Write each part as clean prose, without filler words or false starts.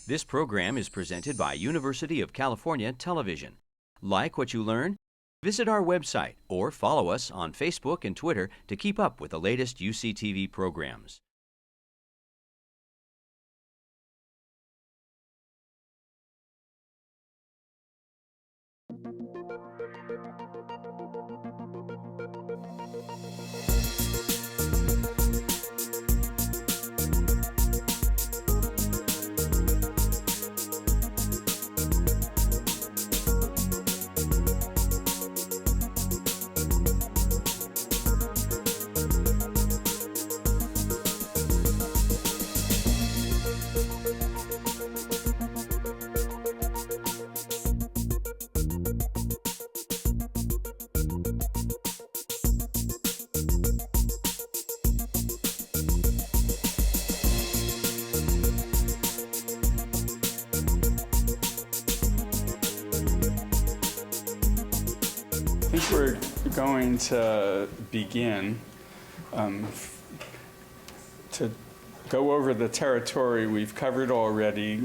This program is presented by University of California Television. Like what you learn? Visit our website or follow us on Facebook and Twitter to keep up with the latest UCTV programs. I think we're going to begin to go over the territory we've covered already.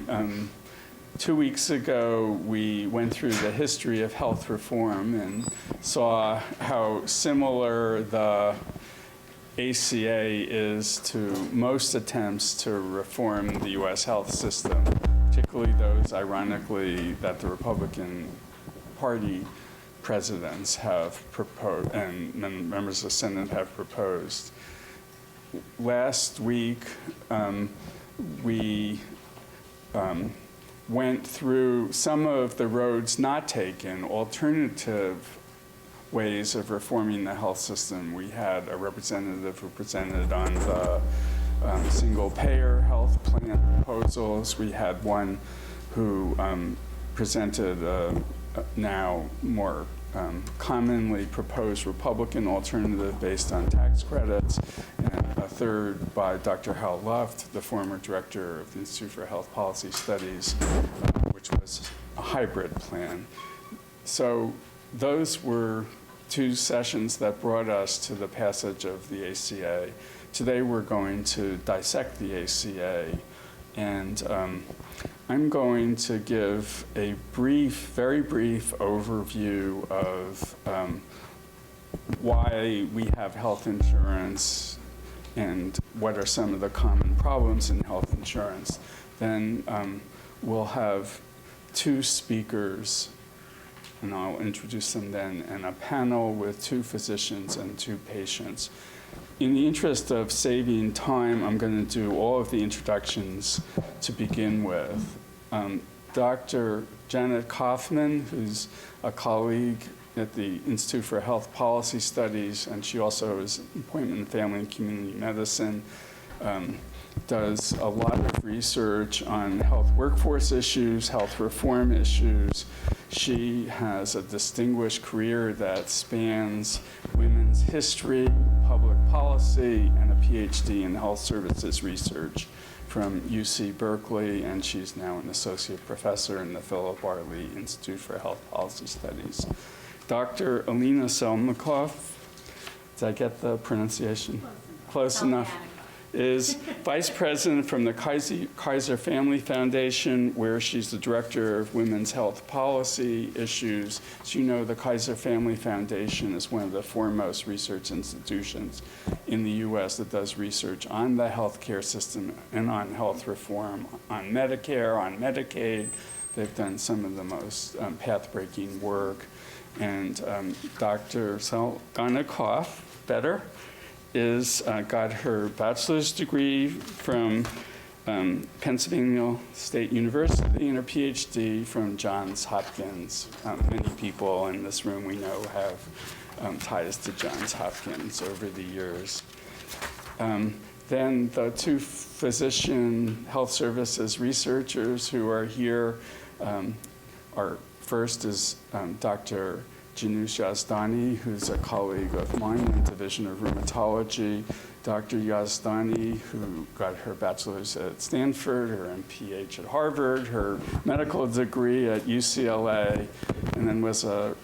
2 weeks ago, we went through the history of health reform and saw how similar the ACA is to most attempts to reform the U.S. health system, particularly those, ironically, that the Republican Party presidents have proposed and members of the Senate have proposed. Last week, we went through some of the roads not taken, alternative ways of reforming the health system. We had a representative who presented on the single-payer health plan proposals. We had one who presented now more commonly proposed Republican alternative based on tax credits, and a third by Dr. Hal Luft, the former director of the Institute for Health Policy Studies, which was a hybrid plan. So those were 2 sessions that brought us to the passage of the ACA. Today we're going to dissect the ACA, and I'm going to give a very brief overview of why we have health insurance and what are some of the common problems in health insurance. Then we'll have 2 speakers, and I'll introduce them then, and a panel with 2 physicians and 2 patients. In the interest of saving time, I'm going to do all of the introductions to begin with. Dr. Janet Kaufman, who's a colleague at the Institute for Health Policy Studies, and she also is appointment in family and community medicine, does a lot of research on health workforce issues, health reform issues. She has a distinguished career that spans women's history, public policy, and a PhD in health services research from UC Berkeley, and she's now an associate professor in the Philip R. Lee Institute for Health Policy Studies. Dr. Alina Selmakov, did I get the pronunciation? Close enough. Is vice president from the Kaiser Family Foundation, where she's the director of women's health policy issues. As you know, the Kaiser Family Foundation is one of the foremost research institutions in the U.S. that does research on the healthcare system and on health reform, on Medicare, on Medicaid. They've done some of the most path-breaking work. And Dr. Selganikoff, got her bachelor's degree from Pennsylvania State University and her PhD from Johns Hopkins. Many people in this room we know have ties to Johns Hopkins over the years. Then the 2 physician health services researchers who are here are first is Dr. Janusz Yazdani, who's a colleague of mine in the Division of Rheumatology. Dr. Yazdani, who got her bachelor's at Stanford, her MPH at Harvard, her medical degree at UCLA, and then was a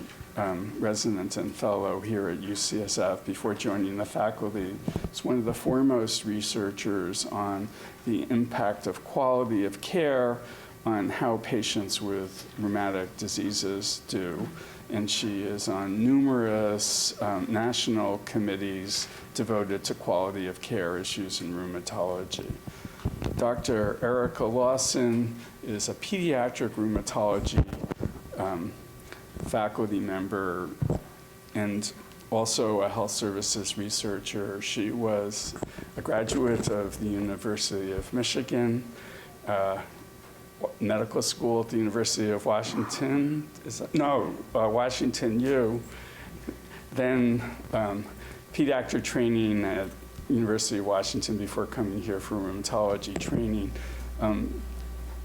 resident and fellow here at UCSF before joining the faculty. Is one of the foremost researchers on the impact of quality of care on how patients with rheumatic diseases do, and she is on numerous national committees devoted to quality of care issues in rheumatology. Dr. Erica Lawson is a pediatric rheumatology faculty member and also a health services researcher. She was a graduate of the University of Michigan, medical school at the University of Washington. Washington U. Then pediatric training at University of Washington before coming here for rheumatology training.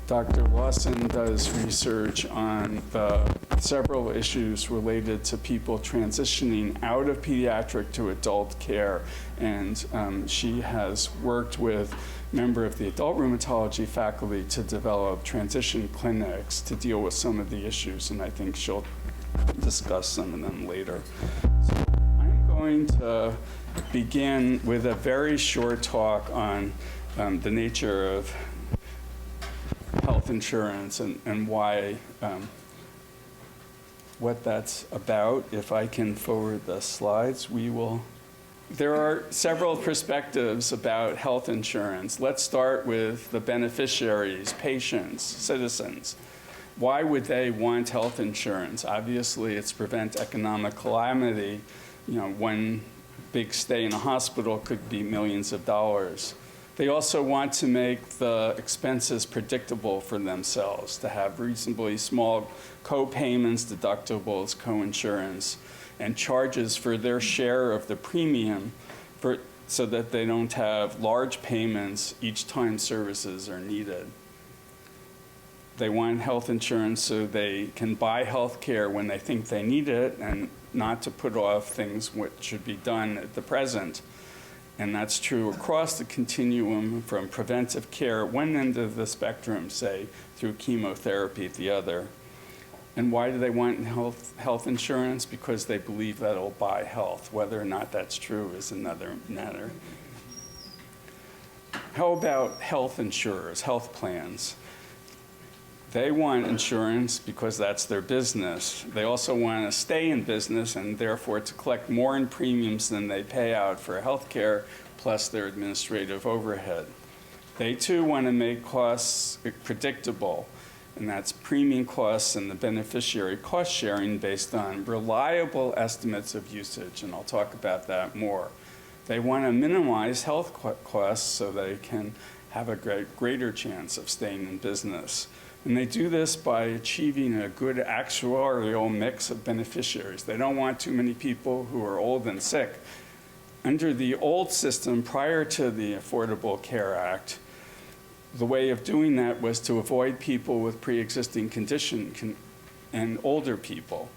Dr. Lawson does research on several issues related to people transitioning out of pediatric to adult care, and she has worked with member of the adult rheumatology faculty to develop transition clinics to deal with some of the issues, and I think she'll discuss some of them later. So I'm going to begin with a very short talk on the nature of health insurance and why, what that's about. If I can forward the slides, we will. There are several perspectives about health insurance. Let's start with the beneficiaries, patients, citizens. Why would they want health insurance? Obviously, it's to prevent economic calamity. One big stay in a hospital could be millions of dollars. They also want to make the expenses predictable for themselves, to have reasonably small co-payments, deductibles, co-insurance, and charges for their share of the premium so that they don't have large payments each time services are needed. They want health insurance so they can buy health care when they think they need it and not to put off things which should be done at the present. And that's true across the continuum from preventive care at one end of the spectrum, say, through chemotherapy at the other. And why do they want health insurance? Because they believe that it'll buy health. Whether or not that's true is another matter. How about health insurers, health plans? They want insurance because that's their business. They also want to stay in business and therefore to collect more in premiums than they pay out for health care, plus their administrative overhead. They too want to make costs predictable, and that's premium costs and the beneficiary cost sharing based on reliable estimates of usage, and I'll talk about that more. They want to minimize health costs so they can have a greater chance of staying in business. And they do this by achieving a good actuarial mix of beneficiaries. They don't want too many people who are old and sick. Under the old system, prior to the Affordable Care Act, the way of doing that was to avoid people with pre-existing condition and older people.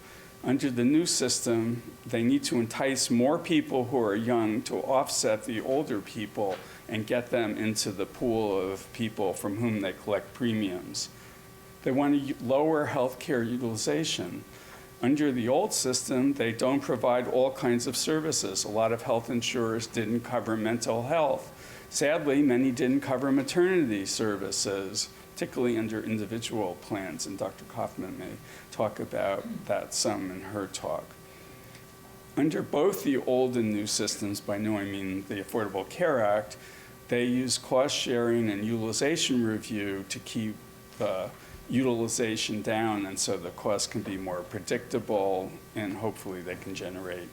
Under the new system, they need to entice more people who are young to offset the older people and get them into the pool of people from whom they collect premiums. They want to lower healthcare utilization. Under the old system, they don't provide all kinds of services. A lot of health insurers didn't cover mental health. Sadly, many didn't cover maternity services, particularly under individual plans, and Dr. Kaufman may talk about that some in her talk. Under both the old and new systems, by no I mean the Affordable Care Act, they use cost sharing and utilization review to keep the utilization down, and so the costs can be more predictable, and hopefully they can generate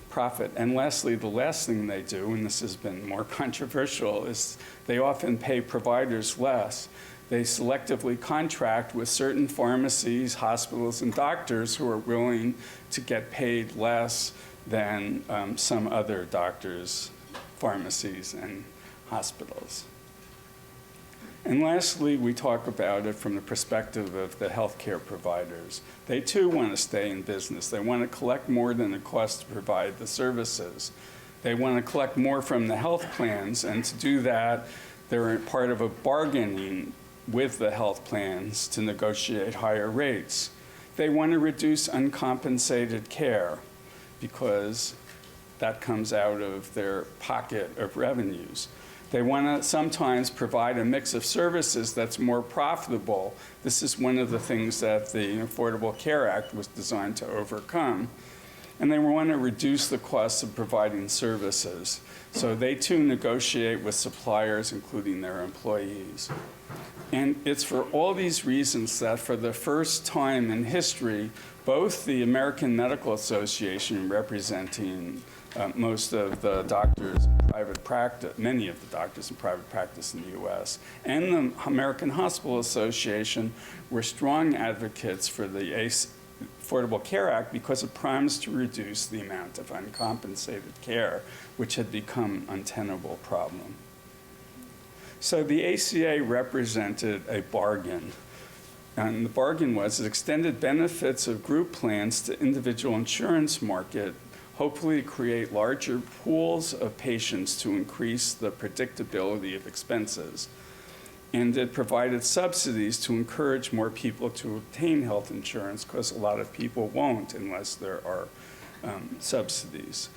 profit. And lastly, the last thing they do, and this has been more controversial, is they often pay providers less. They selectively contract with certain pharmacies, hospitals, and doctors who are willing to get paid less than some other doctors, pharmacies, and hospitals. And lastly, we talk about it from the perspective of the healthcare providers. They too want to stay in business. They want to collect more than it costs to provide the services. They want to collect more from the health plans, and to do that, they're part of a bargaining with the health plans to negotiate higher rates. They want to reduce uncompensated care because that comes out of their pocket of revenues. They want to sometimes provide a mix of services that's more profitable. This is one of the things that the Affordable Care Act was designed to overcome. And they want to reduce the costs of providing services. So they too negotiate with suppliers, including their employees. And it's for all these reasons that for the first time in history, both the American Medical Association, representing most of the doctors in private practice, many of the doctors in private practice in the US, and the American Hospital Association were strong advocates for the Affordable Care Act because it promised to reduce the amount of uncompensated care, which had become an untenable problem. So the ACA represented a bargain. And the bargain was it extended benefits of group plans to individual insurance market, hopefully to create larger pools of patients to increase the predictability of expenses. And it provided subsidies to encourage more people to obtain health insurance, because a lot of people won't unless there are subsidies.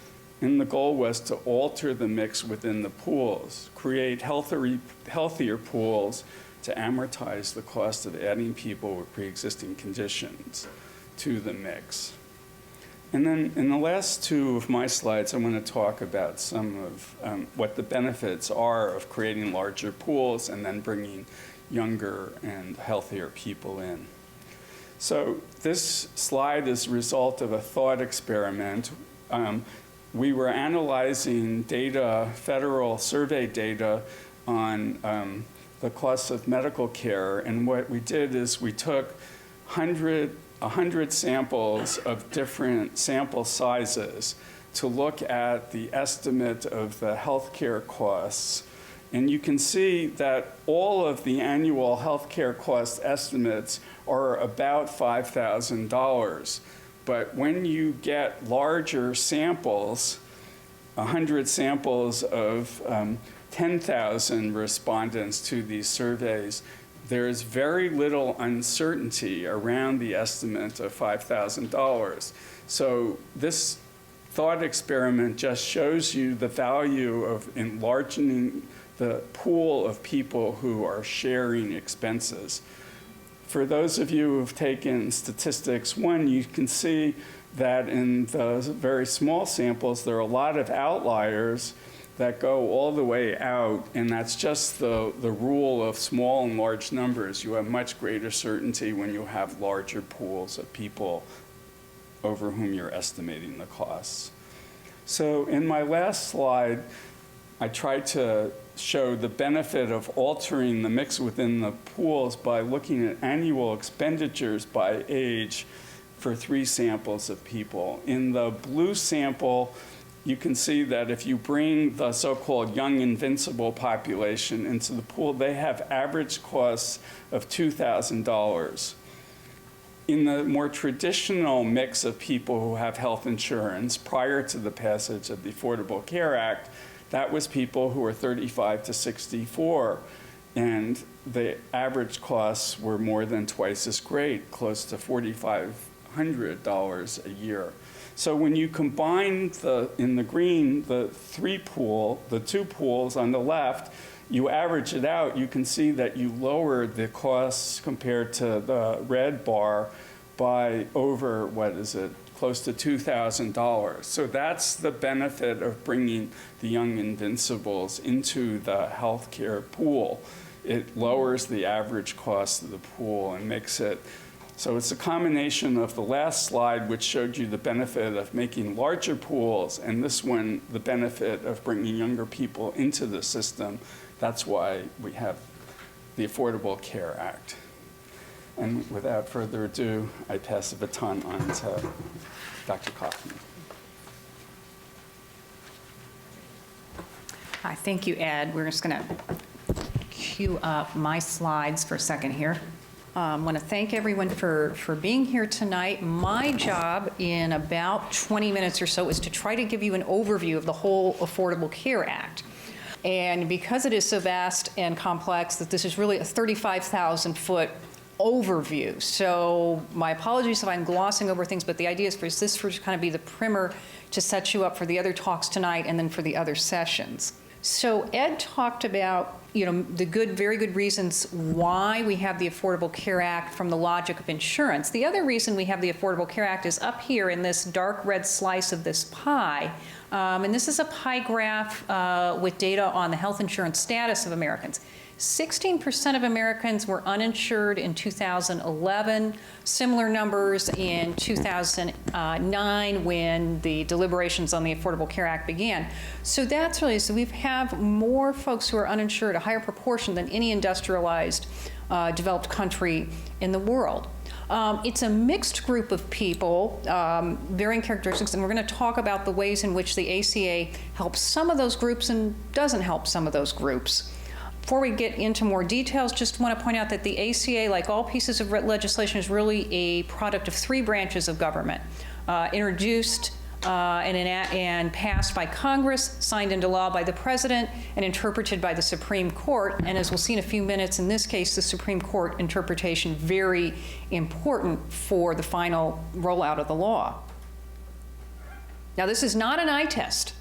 And the goal was to alter the mix within the pools, create healthier pools to amortize the cost of adding people with pre-existing conditions to the mix. And then in the last two of my slides, I want to talk about some of what the benefits are of creating larger pools and then bringing younger and healthier people in. So this slide is a result of a thought experiment. We were analyzing data, federal survey data on the costs of medical care, and what we did is we took 100 samples of different sample sizes to look at the estimate of the healthcare costs. And you can see that all of the annual healthcare cost estimates are about $5,000. But when you get larger samples, 100 samples of 10,000 respondents to these surveys, there's very little uncertainty around the estimate of $5,000. So this thought experiment just shows you the value of enlarging the pool of people who are sharing expenses. For those of you who've taken statistics 1, you can see that in the very small samples, there are a lot of outliers that go all the way out, and that's just the rule of small and large numbers. You have much greater certainty when you have larger pools of people over whom you're estimating the costs. So in my last slide, I tried to show the benefit of altering the mix within the pools by looking at annual expenditures by age for 3 samples of people. In the blue sample, you can see that if you bring the so-called young invincible population into the pool, they have average costs of $2,000. In the more traditional mix of people who have health insurance prior to the passage of the Affordable Care Act, that was people who were 35 to 64, and the average costs were more than twice as great, close to $4,500 a year. So when you combine in the green, the 2 pools on the left, you average it out, you can see that you lowered the costs compared to the red bar by over, close to $2,000. So that's the benefit of bringing the young invincibles into the healthcare pool. It lowers the average cost of the pool and makes it, so it's a combination of the last slide, which showed you the benefit of making larger pools, and this one, the benefit of bringing younger people into the system. That's why we have the Affordable Care Act. And without further ado, I pass the baton on to Dr. Kaufman. Hi, thank you, Ed. We're just going to queue up my slides for a second here. I want to thank everyone for being here tonight. My job in about 20 minutes or so is to try to give you an overview of the whole Affordable Care Act. And because it is so vast and complex, that this is really a 35,000-foot overview. So my apologies if I'm glossing over things, but the idea is for this to kind of be the primer to set you up for the other talks tonight and then for the other sessions. So Ed talked about, the very good reasons why we have the Affordable Care Act from the logic of insurance. The other reason we have the Affordable Care Act is up here in this dark red slice of this pie. And this is a pie graph with data on the health insurance status of Americans. 16% of Americans were uninsured in 2011, similar numbers in 2009 when the deliberations on the Affordable Care Act began. So that's really, so we have more folks who are uninsured, a higher proportion than any industrialized developed country in the world. It's a mixed group of people, varying characteristics, and we're going to talk about the ways in which the ACA helps some of those groups and doesn't help some of those groups. Before we get into more details, just want to point out that the ACA, like all pieces of legislation, is really a product of three branches of government, introduced and passed by Congress, signed into law by the President, and interpreted by the Supreme Court. And as we'll see in a few minutes, in this case, the Supreme Court interpretation very important for the final rollout of the law. Now, this is not an eye test.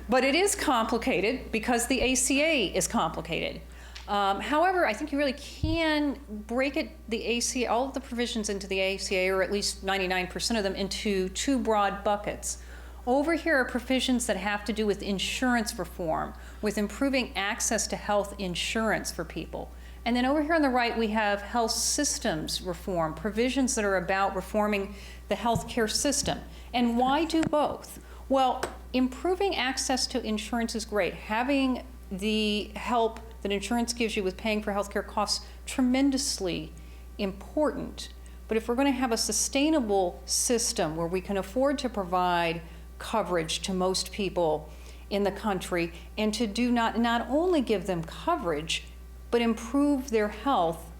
But it is complicated because the ACA is complicated. However, I think you really can break the ACA, all of the provisions into the ACA, or at least 99% of them, into two broad buckets. Over here are provisions that have to do with insurance reform, with improving access to health insurance for people. And then over here on the right, we have health systems reform, provisions that are about reforming the healthcare system. And why do both? Well, improving access to insurance is great. Having the help that insurance gives you with paying for healthcare costs, tremendously important. But if we're going to have a sustainable system where we can afford to provide coverage to most people in the country, and to do not only give them coverage, but improve their health,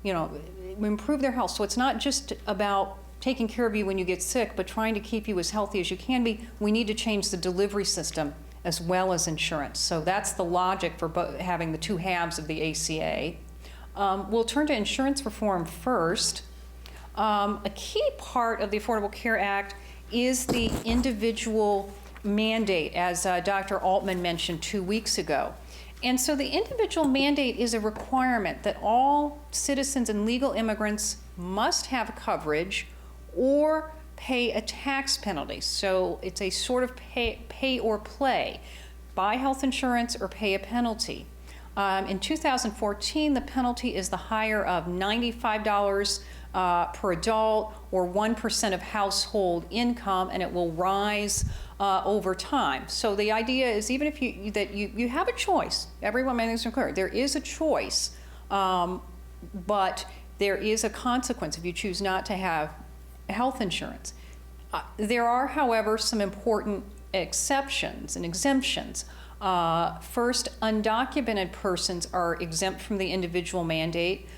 improve their health. So it's not just about taking care of you when you get sick, but trying to keep you as healthy as you can be. We need to change the delivery system as well as insurance. So that's the logic for having the two halves of the ACA. We'll turn to insurance reform first. A key part of the Affordable Care Act is the individual mandate, as Dr. Altman mentioned 2 weeks ago. And so the individual mandate is a requirement that all citizens and legal immigrants must have coverage or pay a tax penalty. So it's a sort of pay or play. Buy health insurance or pay a penalty. In 2014, the penalty is the higher of $95 per adult, or 1% of household income, and it will rise over time. So the idea is, even if you have a choice, everyone makes it clear, there is a choice, but there is a consequence if you choose not to have health insurance. There are, however, some important exceptions and exemptions. First, undocumented persons are exempt from the individual mandate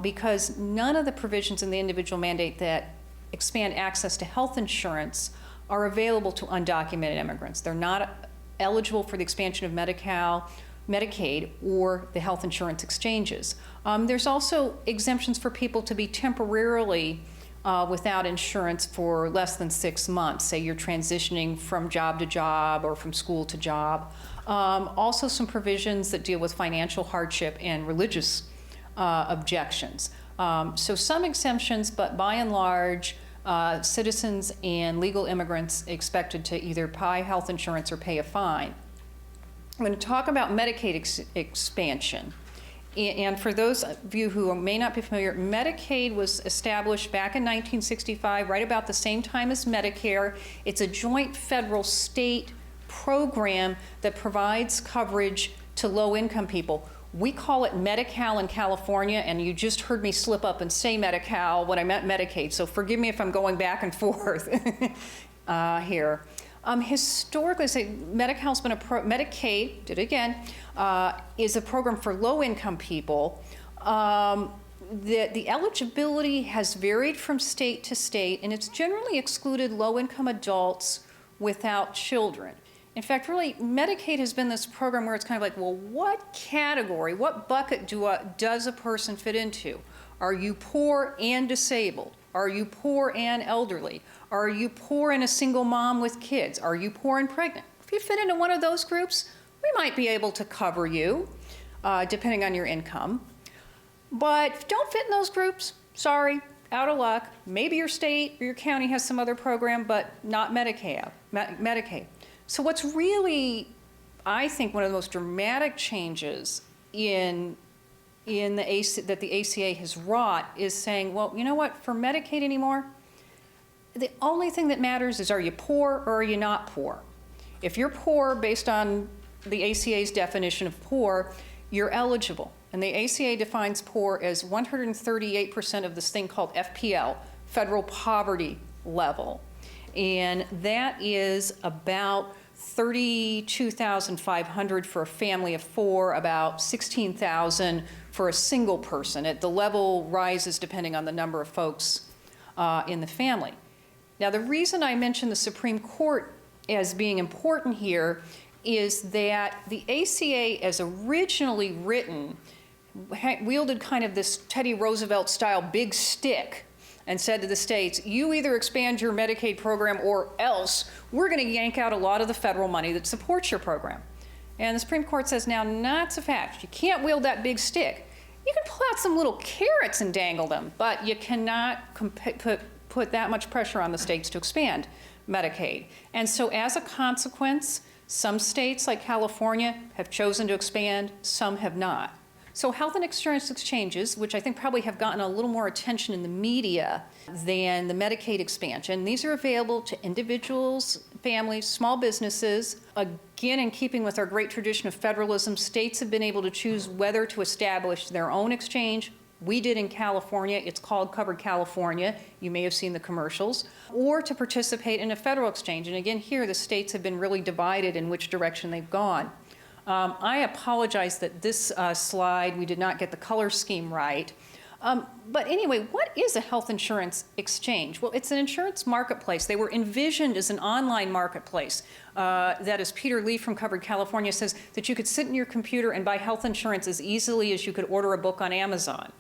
because none of the provisions in the individual mandate that expand access to health insurance are available to undocumented immigrants. They're not eligible for the expansion of Medicaid, or the health insurance exchanges. There's also exemptions for people to be temporarily without insurance for less than 6 months. Say you're transitioning from job to job or from school to job. Also some provisions that deal with financial hardship and religious objections. So some exemptions, but by and large, citizens and legal immigrants expected to either buy health insurance or pay a fine. I'm going to talk about Medicaid expansion. And for those of you who may not be familiar, Medicaid was established back in 1965, right about the same time as Medicare. It's a joint federal-state program that provides coverage to low-income people. We call it Medi-Cal in California, and you just heard me slip up and say Medi-Cal when I meant Medicaid, so forgive me if I'm going back and forth here. Historically, Medi-Cal's been Medicaid, did it again, is a program for low-income people. The eligibility has varied from state to state, and it's generally excluded low-income adults without children. In fact, really, Medicaid has been this program where it's kind of like, well, what category, what bucket does a person fit into? Are you poor and disabled? Are you poor and elderly? Are you poor and a single mom with kids? Are you poor and pregnant? If you fit into one of those groups, we might be able to cover you, depending on your income. But if you don't fit in those groups, sorry, out of luck. Maybe your state or your county has some other program, but not Medicaid. So what's really, I think, one of the most dramatic changes that the ACA has wrought is saying, well, you know what, for Medicaid anymore, the only thing that matters is, are you poor or are you not poor? If you're poor, based on the ACA's definition of poor, you're eligible. And the ACA defines poor as 138% of this thing called FPL, federal poverty level. And that is about $32,500 for a family of four, about $16,000 for a single person. The level rises depending on the number of folks in the family. Now, the reason I mention the Supreme Court as being important here is that the ACA, as originally written, wielded kind of this Teddy Roosevelt-style big stick and said to the states, you either expand your Medicaid program or else we're going to yank out a lot of the federal money that supports your program. And the Supreme Court says, now, not so fast. You can't wield that big stick. You can pull out some little carrots and dangle them, but you cannot put that much pressure on the states to expand Medicaid. And so as a consequence, some states like California have chosen to expand, some have not. So health and insurance exchanges, which I think probably have gotten a little more attention in the media than the Medicaid expansion, these are available to individuals, families, small businesses. Again, in keeping with our great tradition of federalism, states have been able to choose whether to establish their own exchange. We did in California. It's called Covered California. You may have seen the commercials. Or to participate in a federal exchange. And again, here the states have been really divided in which direction they've gone. I apologize that this slide, we did not get the color scheme right. But anyway, what is a health insurance exchange? Well, it's an insurance marketplace. They were envisioned as an online marketplace. That, as Peter Lee from Covered California says, that you could sit in your computer and buy health insurance as easily as you could order a book on Amazon.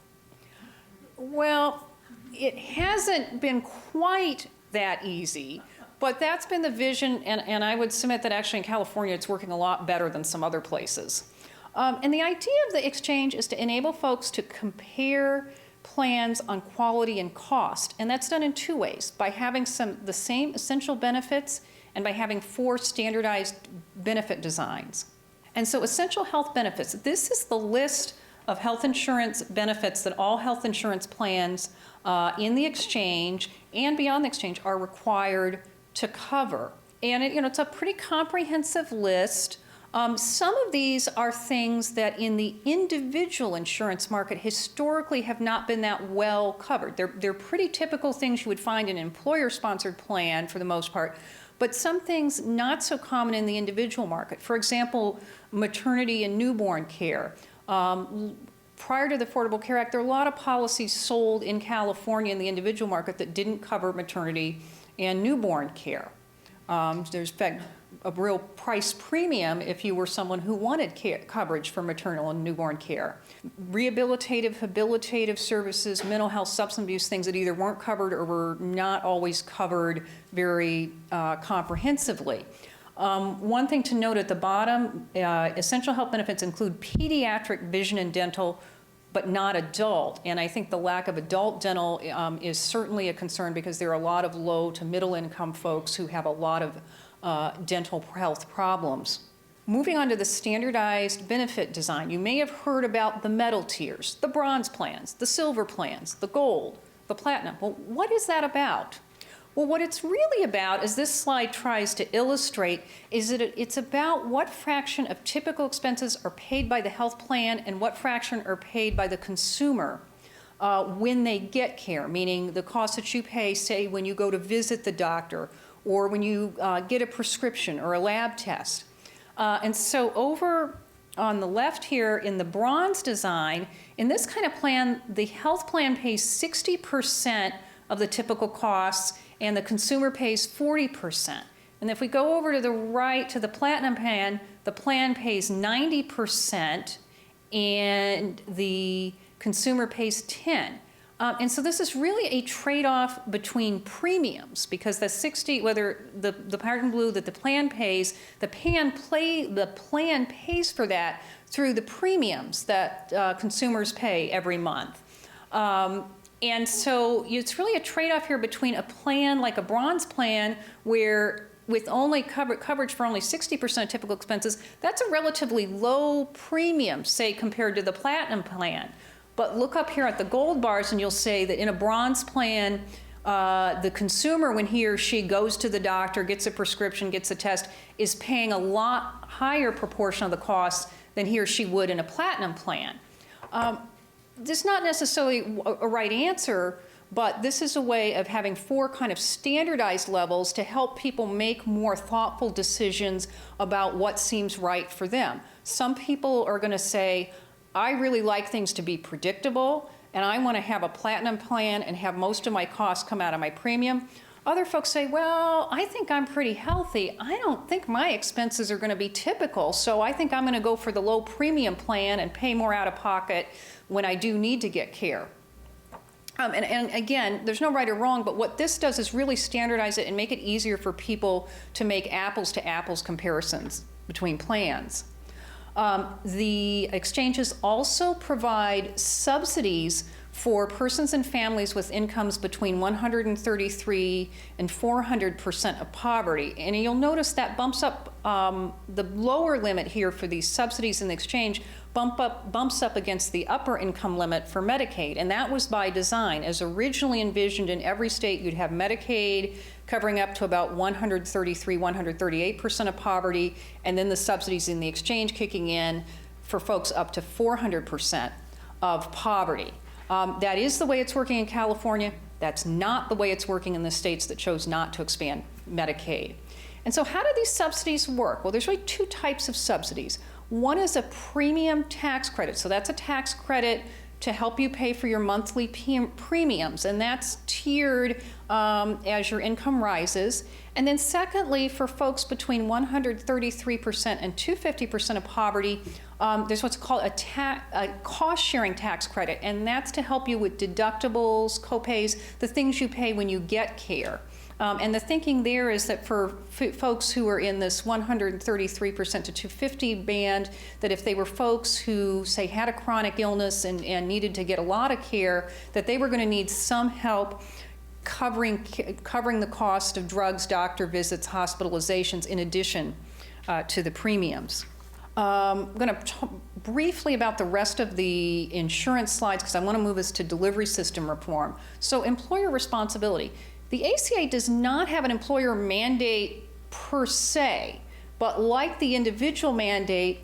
Well, it hasn't been quite that easy, but that's been the vision, and I would submit that actually in California it's working a lot better than some other places. And the idea of the exchange is to enable folks to compare plans on quality and cost, and that's done in two ways, by having the same essential benefits and by having 4 standardized benefit designs. And so essential health benefits, this is the list of health insurance benefits that all health insurance plans in the exchange and beyond the exchange are required to cover. And it's a pretty comprehensive list. Some of these are things that in the individual insurance market historically have not been that well covered. They're pretty typical things you would find in an employer-sponsored plan for the most part, but some things not so common in the individual market. For example, maternity and newborn care. Prior to the Affordable Care Act, there are a lot of policies sold in California in the individual market that didn't cover maternity and newborn care. There's in fact a real price premium if you were someone who wanted coverage for maternal and newborn care. Rehabilitative, habilitative services, mental health, substance abuse, things that either weren't covered or were not always covered very comprehensively. One thing to note at the bottom, essential health benefits include pediatric vision and dental, but not adult. And I think the lack of adult dental is certainly a concern because there are a lot of low to middle income folks who have a lot of dental health problems. Moving on to the standardized benefit design, you may have heard about the metal tiers, the bronze plans, the silver plans, the gold, the platinum. Well, what is that about? Well, what it's really about, as this slide tries to illustrate, is that it's about what fraction of typical expenses are paid by the health plan and what fraction are paid by the consumer when they get care, meaning the cost that you pay, say, when you go to visit the doctor or when you get a prescription or a lab test. And so over on the left here in the bronze design, in this kind of plan, the health plan pays 60% of the typical costs and the consumer pays 40%. And if we go over to the right to the platinum plan, the plan pays 90% and the consumer pays 10%. And so this is really a trade-off between premiums, because the 60, whether the part in blue that the plan pays, the plan pays for that through the premiums that consumers pay every month. And so it's really a trade-off here between a plan like a bronze plan, where with only coverage for only 60% of typical expenses, that's a relatively low premium, say, compared to the platinum plan. But look up here at the gold bars and you'll say that in a bronze plan, the consumer, when he or she goes to the doctor, gets a prescription, gets a test, is paying a lot higher proportion of the costs than he or she would in a platinum plan. This is not necessarily a right answer, but this is a way of having 4 kind of standardized levels to help people make more thoughtful decisions about what seems right for them. Some people are going to say, I really like things to be predictable, and I want to have a platinum plan and have most of my costs come out of my premium. Other folks say, well, I think I'm pretty healthy. I don't think my expenses are going to be typical, so I think I'm going to go for the low premium plan and pay more out of pocket when I do need to get care. And again, there's no right or wrong, but what this does is really standardize it and make it easier for people to make apples to apples comparisons between plans. The exchanges also provide subsidies for persons and families with incomes between 133 and 400% of poverty. And you'll notice that bumps up the lower limit here for these subsidies in the exchange bumps up against the upper income limit for Medicaid. And that was by design. As originally envisioned, in every state you'd have Medicaid covering up to about 133, 138% of poverty, and then the subsidies in the exchange kicking in for folks up to 400% of poverty. That is the way it's working in California. That's not the way it's working in the states that chose not to expand Medicaid. And so how do these subsidies work? Well, there's really 2 types of subsidies. One is a premium tax credit. So that's a tax credit to help you pay for your monthly premiums, and that's tiered as your income rises. And then secondly, for folks between 133% and 250% of poverty, there's what's called a cost-sharing tax credit, and that's to help you with deductibles, copays, the things you pay when you get care. And the thinking there is that for folks who are in this 133% to 250 band, that if they were folks who, say, had a chronic illness and needed to get a lot of care, that they were going to need some help covering the cost of drugs, doctor visits, hospitalizations, in addition to the premiums. I'm going to talk briefly about the rest of the insurance slides because I want to move us to delivery system reform. So employer responsibility. The ACA does not have an employer mandate per se, but like the individual mandate,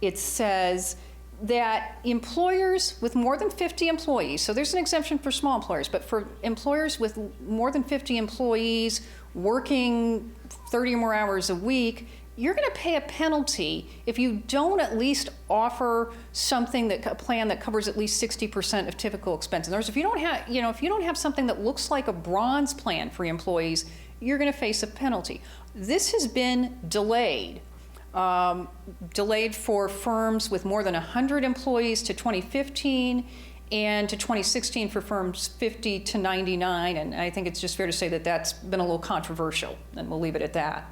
it says that employers with more than 50 employees, so there's an exemption for small employers, but for employers with more than 50 employees working 30 or more hours a week, you're going to pay a penalty if you don't at least offer a plan that covers at least 60% of typical expenses. In other words, if you don't have something that looks like a bronze plan for your employees, you're going to face a penalty. This has been delayed. Delayed for firms with more than 100 employees to 2015 and to 2016 for firms 50 to 99. And I think it's just fair to say that that's been a little controversial, and we'll leave it at that.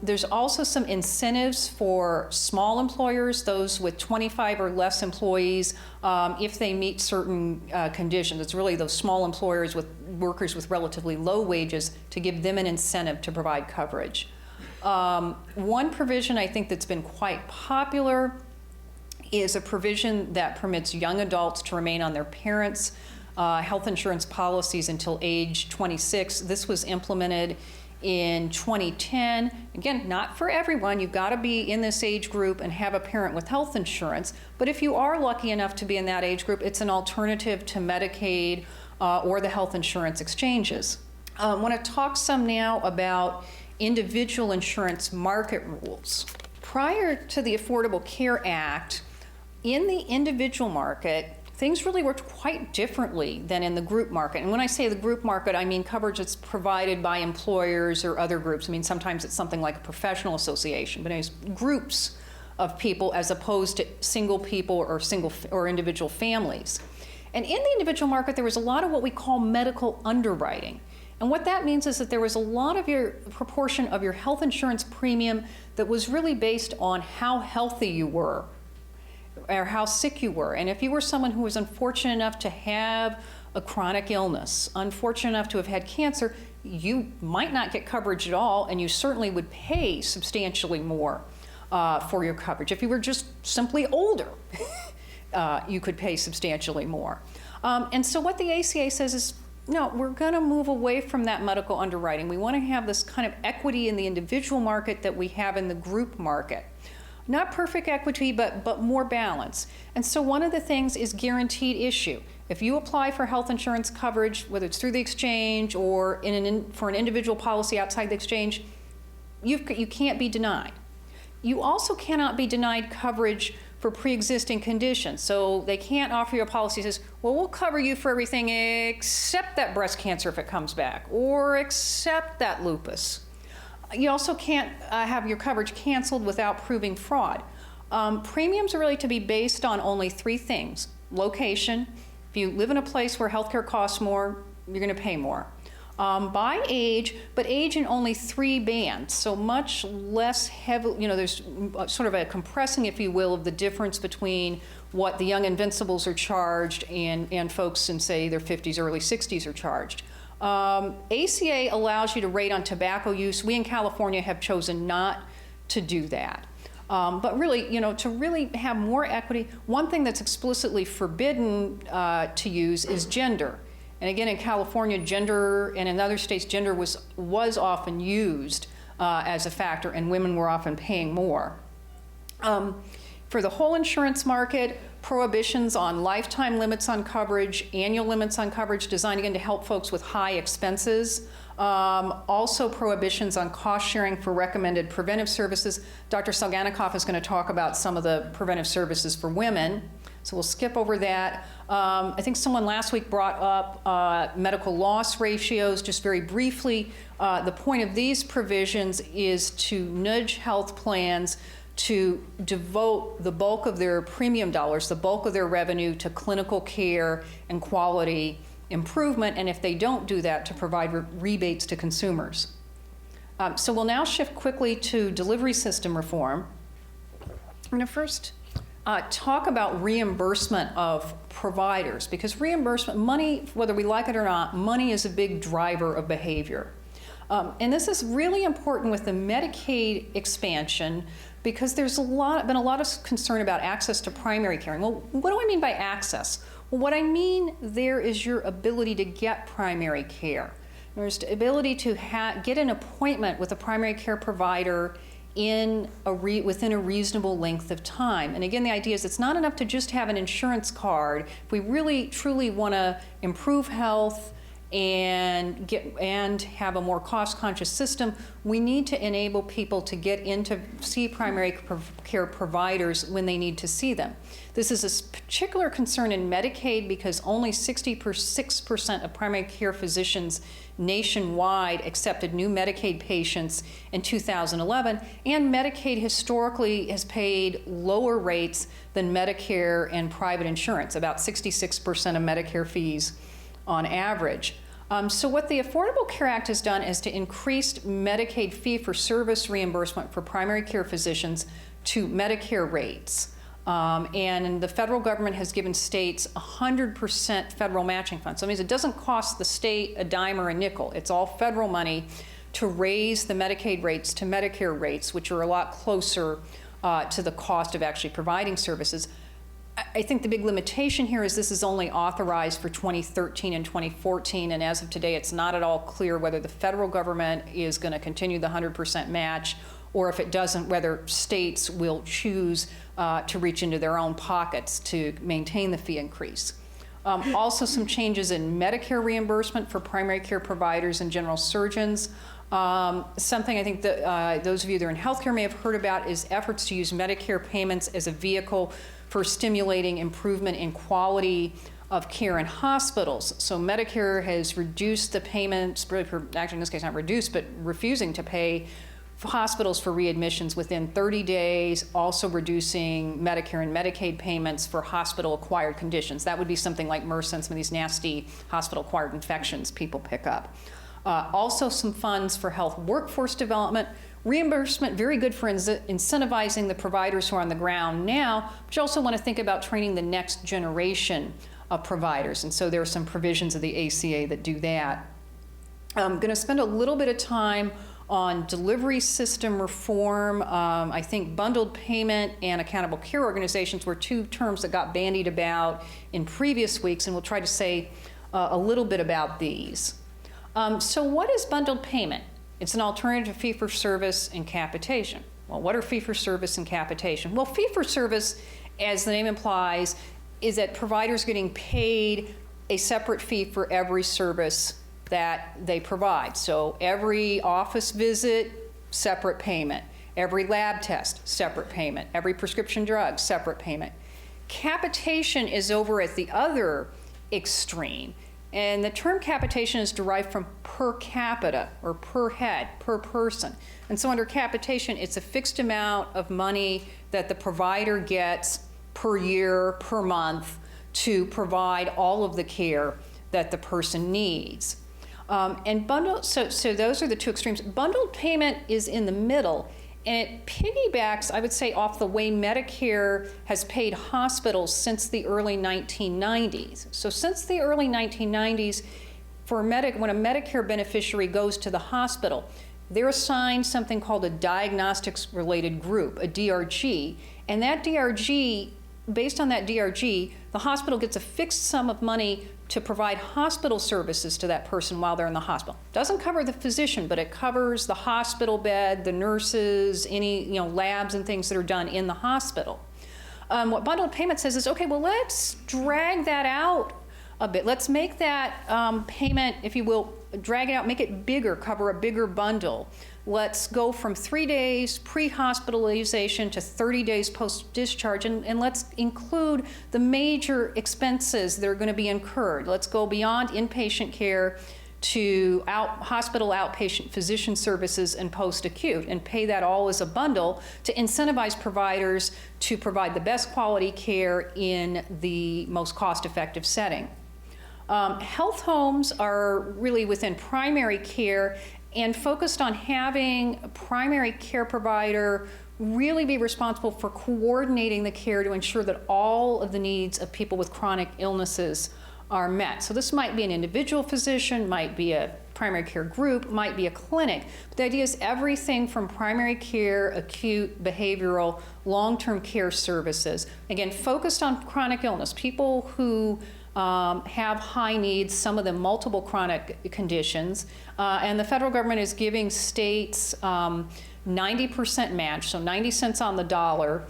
There's also some incentives for small employers, those with 25 or less employees, if they meet certain conditions. It's really those small employers with workers with relatively low wages to give them an incentive to provide coverage. One provision I think that's been quite popular is a provision that permits young adults to remain on their parents' health insurance policies until age 26. This was implemented in 2010. Again, not for everyone. You've got to be in this age group and have a parent with health insurance. But if you are lucky enough to be in that age group, it's an alternative to Medicaid or the health insurance exchanges. I want to talk some now about individual insurance market rules. Prior to the Affordable Care Act, in the individual market, things really worked quite differently than in the group market. And when I say the group market, I mean coverage that's provided by employers or other groups. I mean, sometimes it's something like a professional association, but anyways, groups of people as opposed to single people or individual families. And in the individual market, there was a lot of what we call medical underwriting. And what that means is that there was a lot of your proportion of your health insurance premium that was really based on how healthy you were or how sick you were. And if you were someone who was unfortunate enough to have a chronic illness, unfortunate enough to have had cancer, you might not get coverage at all, and you certainly would pay substantially more for your coverage. If you were just simply older, you could pay substantially more. And so what the ACA says is, no, we're going to move away from that medical underwriting. We want to have this kind of equity in the individual market that we have in the group market. Not perfect equity, but more balance. And so one of the things is guaranteed issue. If you apply for health insurance coverage, whether it's through the exchange or for an individual policy outside the exchange, you can't be denied. You also cannot be denied coverage for pre-existing conditions. So they can't offer you a policy that says, well, we'll cover you for everything except that breast cancer if it comes back, or except that lupus. You also can't have your coverage canceled without proving fraud. Premiums are really to be based on only three things. Location. If you live in a place where healthcare costs more, you're going to pay more. By age, but age in only 3 bands, so much less heavy, there's sort of a compressing, if you will, of the difference between what the young invincibles are charged and folks in, say, their 50s, early 60s are charged. ACA allows you to rate on tobacco use. We in California have chosen not to do that. But really, to really have more equity, one thing that's explicitly forbidden to use is gender. And again, in California, gender, and in other states, gender was often used as a factor, and women were often paying more. For the whole insurance market, prohibitions on lifetime limits on coverage, annual limits on coverage designed again to help folks with high expenses. Also prohibitions on cost sharing for recommended preventive services. Dr. Salganikoff is going to talk about some of the preventive services for women. So we'll skip over that. I think someone last week brought up medical loss ratios. Just very briefly, the point of these provisions is to nudge health plans to devote the bulk of their premium dollars, the bulk of their revenue to clinical care and quality improvement, and if they don't do that, to provide rebates to consumers. So we'll now shift quickly to delivery system reform. I'm going to first talk about reimbursement of providers, because reimbursement, money, whether we like it or not, money is a big driver of behavior. And this is really important with the Medicaid expansion, because there's been a lot of concern about access to primary care. Well, what do I mean by access? Well, what I mean there is your ability to get primary care. There's the ability to get an appointment with a primary care provider within a reasonable length of time. And again, the idea is it's not enough to just have an insurance card. If we really truly want to improve health and have a more cost-conscious system, we need to enable people to get in to see primary care providers when they need to see them. This is a particular concern in Medicaid because only 66% of primary care physicians nationwide accepted new Medicaid patients in 2011, and Medicaid historically has paid lower rates than Medicare and private insurance, about 66% of Medicare fees on average. So what the Affordable Care Act has done is to increase Medicaid fee-for-service reimbursement for primary care physicians to Medicare rates. And the federal government has given states 100% federal matching funds. So that means it doesn't cost the state a dime or a nickel. It's all federal money to raise the Medicaid rates to Medicare rates, which are a lot closer to the cost of actually providing services. I think the big limitation here is this is only authorized for 2013 and 2014, and as of today, it's not at all clear whether the federal government is going to continue the 100% match, or if it doesn't, whether states will choose to reach into their own pockets to maintain the fee increase. Also, some changes in Medicare reimbursement for primary care providers and general surgeons. Something I think that those of you that are in healthcare may have heard about is efforts to use Medicare payments as a vehicle for stimulating improvement in quality of care in hospitals. So Medicare has reduced the payments, actually in this case not reduced, but refusing to pay hospitals for readmissions within 30 days, also reducing Medicare and Medicaid payments for hospital-acquired conditions. That would be something like MRSA and some of these nasty hospital-acquired infections people pick up. Also some funds for health workforce development. Reimbursement, very good for incentivizing the providers who are on the ground now, but you also want to think about training the next generation of providers. And so there are some provisions of the ACA that do that. I'm going to spend a little bit of time on delivery system reform. I think bundled payment and accountable care organizations were two terms that got bandied about in previous weeks, and we'll try to say a little bit about these. So what is bundled payment? It's an alternative to fee-for-service and capitation. Well, what are fee-for-service and capitation? Well, fee-for-service, as the name implies, is that providers getting paid a separate fee for every service that they provide. So every office visit, separate payment. Every lab test, separate payment. Every prescription drug, separate payment. Capitation is over at the other extreme. And the term capitation is derived from per capita, or per head, per person. And so under capitation, it's a fixed amount of money that the provider gets per year, per month, to provide all of the care that the person needs. And bundled, so those are the two extremes. Bundled payment is in the middle, and it piggybacks, I would say, off the way Medicare has paid hospitals since the early 1990s. So since the early 1990s, when a Medicare beneficiary goes to the hospital, they're assigned something called a diagnostics-related group, a DRG, and that DRG, based on that DRG, the hospital gets a fixed sum of money to provide hospital services to that person while they're in the hospital. Doesn't cover the physician, but it covers the hospital bed, the nurses, any labs and things that are done in the hospital. What bundled payment says is, okay, well, let's drag that out a bit. Let's make that payment, if you will, drag it out, make it bigger, cover a bigger bundle. Let's go from 3 days pre-hospitalization to 30 days post-discharge, and let's include the major expenses that are going to be incurred. Let's go beyond inpatient care to hospital outpatient physician services and post-acute, and pay that all as a bundle to incentivize providers to provide the best quality care in the most cost-effective setting. Health homes are really within primary care and focused on having a primary care provider really be responsible for coordinating the care to ensure that all of the needs of people with chronic illnesses are met. So this might be an individual physician, might be a primary care group, might be a clinic. But the idea is everything from primary care, acute, behavioral, long-term care services. Again, focused on chronic illness, people who have high needs, some of them multiple chronic conditions, and the federal government is giving states 90% match, so 90 cents on the dollar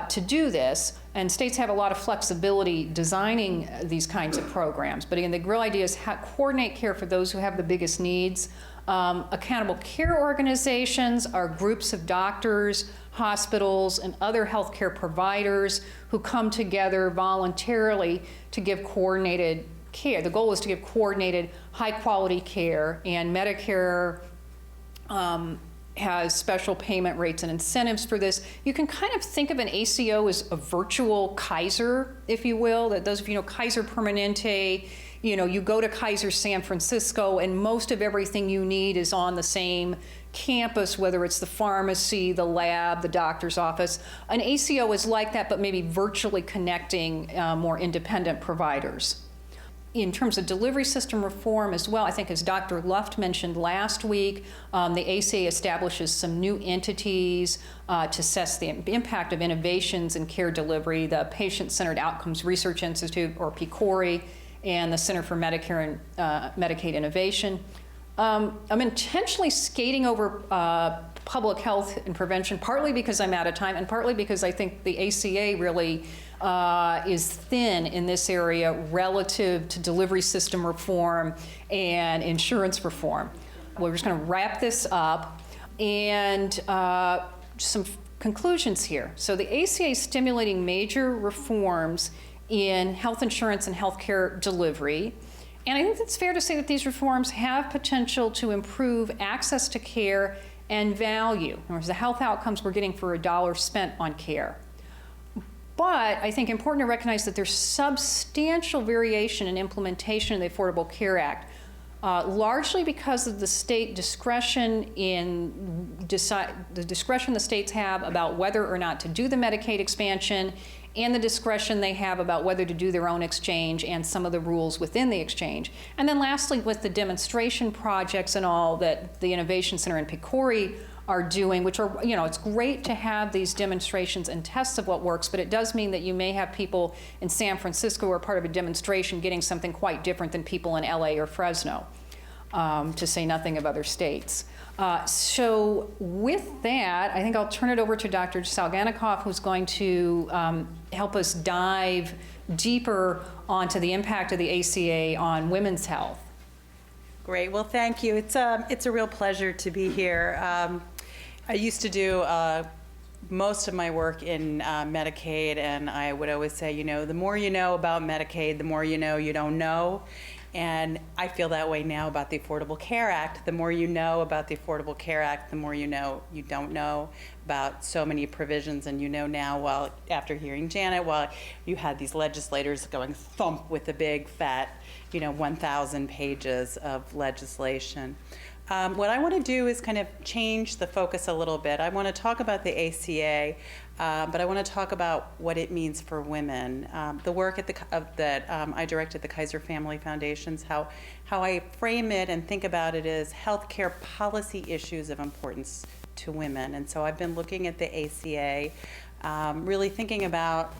to do this, and states have a lot of flexibility designing these kinds of programs. But again, the real idea is how coordinate care for those who have the biggest needs. Accountable care organizations are groups of doctors, hospitals, and other healthcare providers who come together voluntarily to give coordinated care. The goal is to give coordinated, high-quality care, and Medicare has special payment rates and incentives for this. You can kind of think of an ACO as a virtual Kaiser, if you will. That those of you know Kaiser Permanente, you go to Kaiser San Francisco and most of everything you need is on the same campus, whether it's the pharmacy, the lab, the doctor's office. An ACO is like that, but maybe virtually connecting more independent providers. In terms of delivery system reform as well, I think as Dr. Luft mentioned last week, the ACA establishes some new entities to assess the impact of innovations in care delivery, the Patient-Centered Outcomes Research Institute, or PCORI, and the Center for Medicare and Medicaid Innovation. I'm intentionally skating over public health and prevention, partly because I'm out of time, and partly because I think the ACA really is thin in this area relative to delivery system reform and insurance reform. We're just going to wrap this up and some conclusions here. So the ACA is stimulating major reforms in health insurance and healthcare delivery. And I think it's fair to say that these reforms have potential to improve access to care and value. In other words, the health outcomes we're getting for a dollar spent on care. But I think important to recognize that there's substantial variation in implementation of the Affordable Care Act, largely because of the state discretion the discretion the states have about whether or not to do the Medicaid expansion, and the discretion they have about whether to do their own exchange and some of the rules within the exchange. And then lastly, with the demonstration projects and all that the Innovation Center in Picori are doing, which are, it's great to have these demonstrations and tests of what works, but it does mean that you may have people in San Francisco who are part of a demonstration getting something quite different than people in LA or Fresno, to say nothing of other states. So with that, I think I'll turn it over to Dr. Salganikoff, who's going to help us dive deeper onto the impact of the ACA on women's health. Great. Well, thank you. It's a real pleasure to be here. I used to do most of my work in Medicaid, and I would always say, the more you know about Medicaid, the more you know you don't know. And I feel that way now about the Affordable Care Act. The more you know about the Affordable Care Act, the more you know you don't know about so many provisions. And now, after hearing Janet, you had these legislators going thump with the big fat 1,000 pages of legislation. What I want to do is kind of change the focus a little bit. I want to talk about the ACA, but I want to talk about what it means for women. The work that I direct at the Kaiser Family Foundations, how I frame it and think about it is healthcare policy issues of importance to women. And so I've been looking at the ACA, really thinking about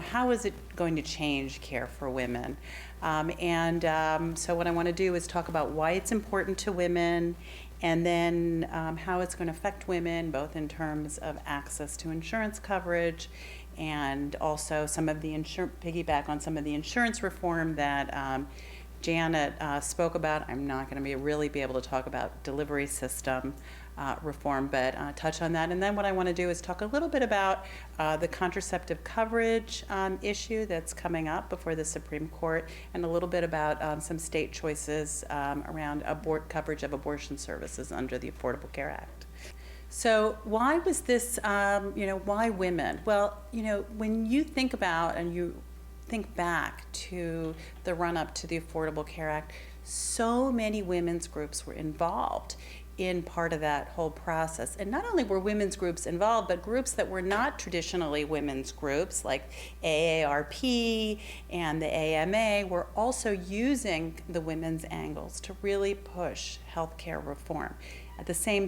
how is it going to change care for women? So what I want to do is talk about why it's important to women, and then how it's going to affect women, both in terms of access to insurance coverage, and also piggyback on some of the insurance reform that Janet spoke about. I'm not going to really be able to talk about delivery system reform, but touch on that. And then what I want to do is talk a little bit about the contraceptive coverage issue that's coming up before the Supreme Court, and a little bit about some state choices around coverage of abortion services under the Affordable Care Act. So why was this, why women? Well, when you think about and you think back to the run-up to the Affordable Care Act, so many women's groups were involved in part of that whole process. And not only were women's groups involved, but groups that were not traditionally women's groups, like AARP and the AMA, were also using the women's angles to really push healthcare reform. At the same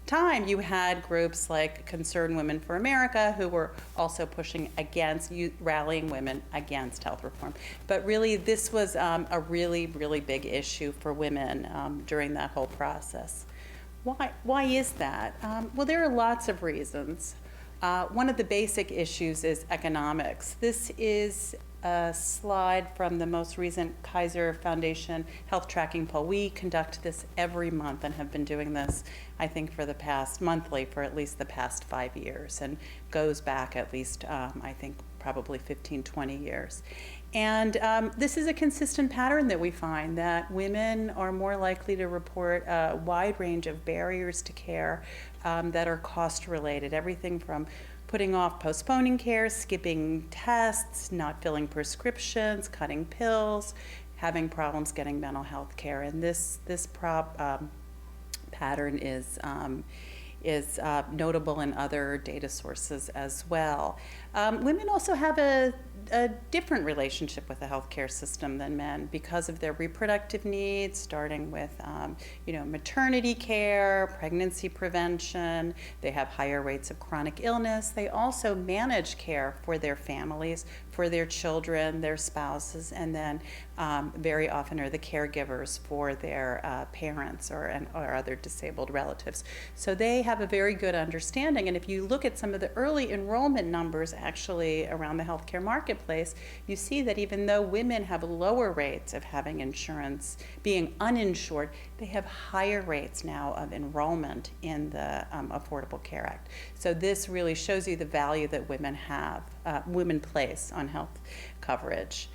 time, you had groups like Concerned Women for America, who were also pushing against, rallying women against health reform. But really, this was a really, really big issue for women during that whole process. Why is that? Well, there are lots of reasons. One of the basic issues is economics. This is a slide from the most recent Kaiser Foundation health tracking poll. We conduct this every month and have been doing this, I think, monthly for at least the past 5 years, and goes back at least, I think, probably 15, 20 years. And this is a consistent pattern that we find, that women are more likely to report a wide range of barriers to care that are cost related. Everything from putting off, postponing care, skipping tests, not filling prescriptions, cutting pills, having problems getting mental health care. And this pattern is notable in other data sources as well. Women also have a different relationship with the healthcare system than men because of their reproductive needs, starting with maternity care, pregnancy prevention. They have higher rates of chronic illness. They also manage care for their families, for their children, their spouses, and then very often are the caregivers for their parents or other disabled relatives. So they have a very good understanding. And if you look at some of the early enrollment numbers actually around the healthcare marketplace, you see that even though women have lower rates of having insurance, being uninsured, they have higher rates now of enrollment in the Affordable Care Act. So this really shows you the value that women place on health coverage.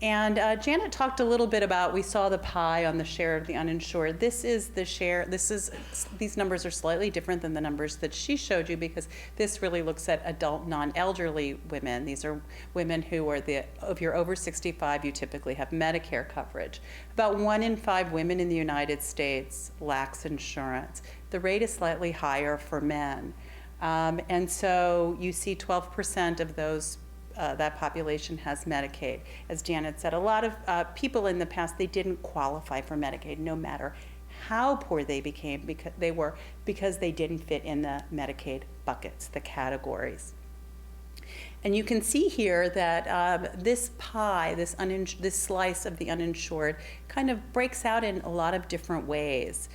And Janet talked a little bit about, we saw the pie on the share of the uninsured. This is the share, these numbers are slightly different than the numbers that she showed you, because this really looks at adult non-elderly women. These are women who are if you're over 65, you typically have Medicare coverage. About 1 in 5 women in the United States lacks insurance. The rate is slightly higher for men. And so you see 12% of those that population has Medicaid. As Janet said, a lot of people in the past, they didn't qualify for Medicaid, no matter how poor they became, because they didn't fit in the Medicaid buckets, the categories. And you can see here that this pie, this slice of the uninsured, kind of breaks out in a lot of different ways.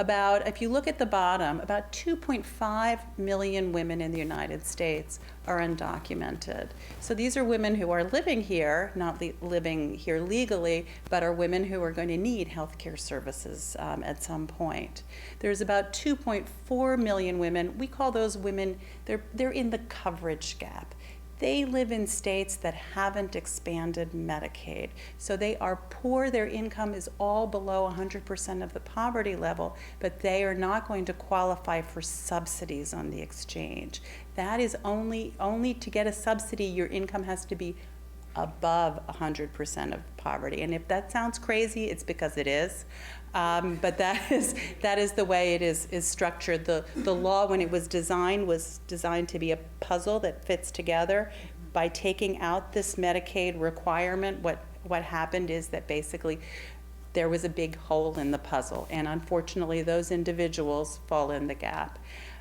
If you look at the bottom, about 2.5 million women in the United States are undocumented. So these are women who are living here, not living here legally, but are women who are going to need health care services at some point. There's about 2.4 million women. We call those women, they're in the coverage gap. They live in states that haven't expanded Medicaid. So they are poor, their income is all below 100% of the poverty level, but they are not going to qualify for subsidies on the exchange. That is only to get a subsidy, your income has to be above 100% of poverty. And if that sounds crazy, it's because it is. But that is the way it is structured. The law, when it was designed to be a puzzle that fits together. By taking out this Medicaid requirement, what happened is that basically there was a big hole in the puzzle, and unfortunately those individuals fall in the gap.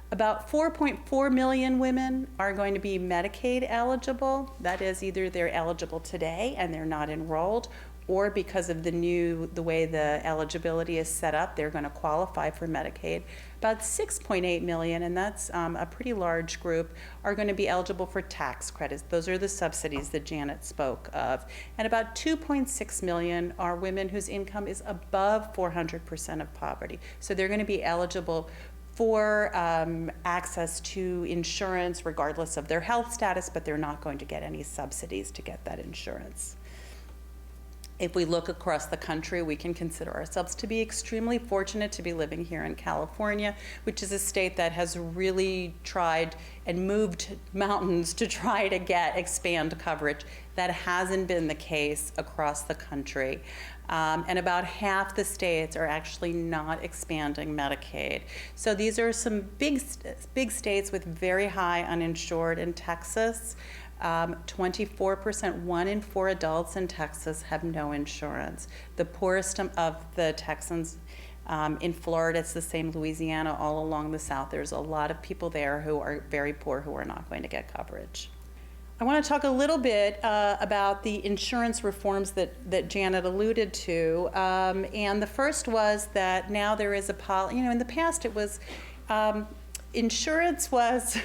About 4.4 million women are going to be Medicaid eligible. That is, either they're eligible today and they're not enrolled, or because of the way the eligibility is set up, they're going to qualify for Medicaid. About 6.8 million, and that's a pretty large group, are going to be eligible for tax credits. Those are the subsidies that Janet spoke of. And about 2.6 million are women whose income is above 400% of poverty. So they're going to be eligible for access to insurance regardless of their health status, but they're not going to get any subsidies to get that insurance. If we look across the country, we can consider ourselves to be extremely fortunate to be living here in California, which is a state that has really tried and moved mountains to try to expand coverage. That hasn't been the case across the country. And about half the states are actually not expanding Medicaid. So these are some big states with very high uninsured. In Texas, 24%, 1 in 4 adults in Texas have no insurance. The poorest of the Texans in Florida, it's the same. Louisiana, all along the South, there's a lot of people there who are very poor who are not going to get coverage. I want to talk a little bit about the insurance reforms that Janet alluded to. And the first was that now there is a policy, in the past it was, insurance was,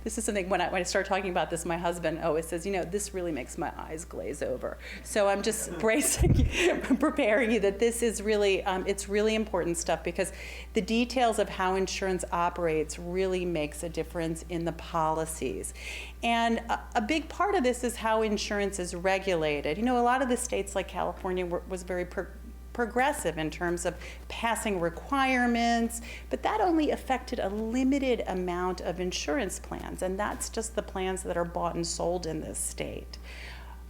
this is something, when I start talking about this, my husband always says, this really makes my eyes glaze over. So I'm just preparing you that this is really, it's really important stuff, because the details of how insurance operates really makes a difference in the policies. And a big part of this is how insurance is regulated. A lot of the states like California was very progressive in terms of passing requirements, but that only affected a limited amount of insurance plans, and that's just the plans that are bought and sold in this state.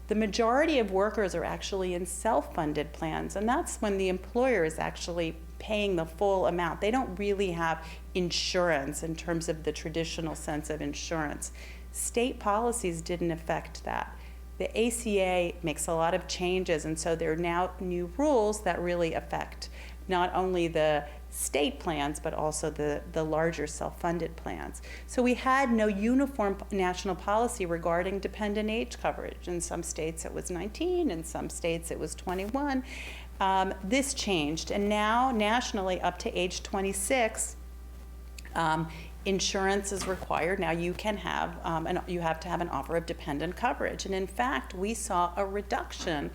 The majority of workers are actually in self-funded plans, and that's when the employer is actually paying the full amount. They don't really have insurance in terms of the traditional sense of insurance. State policies didn't affect that. The ACA makes a lot of changes, and so there are now new rules that really affect not only the state plans, but also the larger self-funded plans. So we had no uniform national policy regarding dependent age coverage. In some states it was 19, in some states it was 21. This changed, and now nationally up to age 26, insurance is required. Now you can have, you have to have an offer of dependent coverage. And in fact, we saw a reduction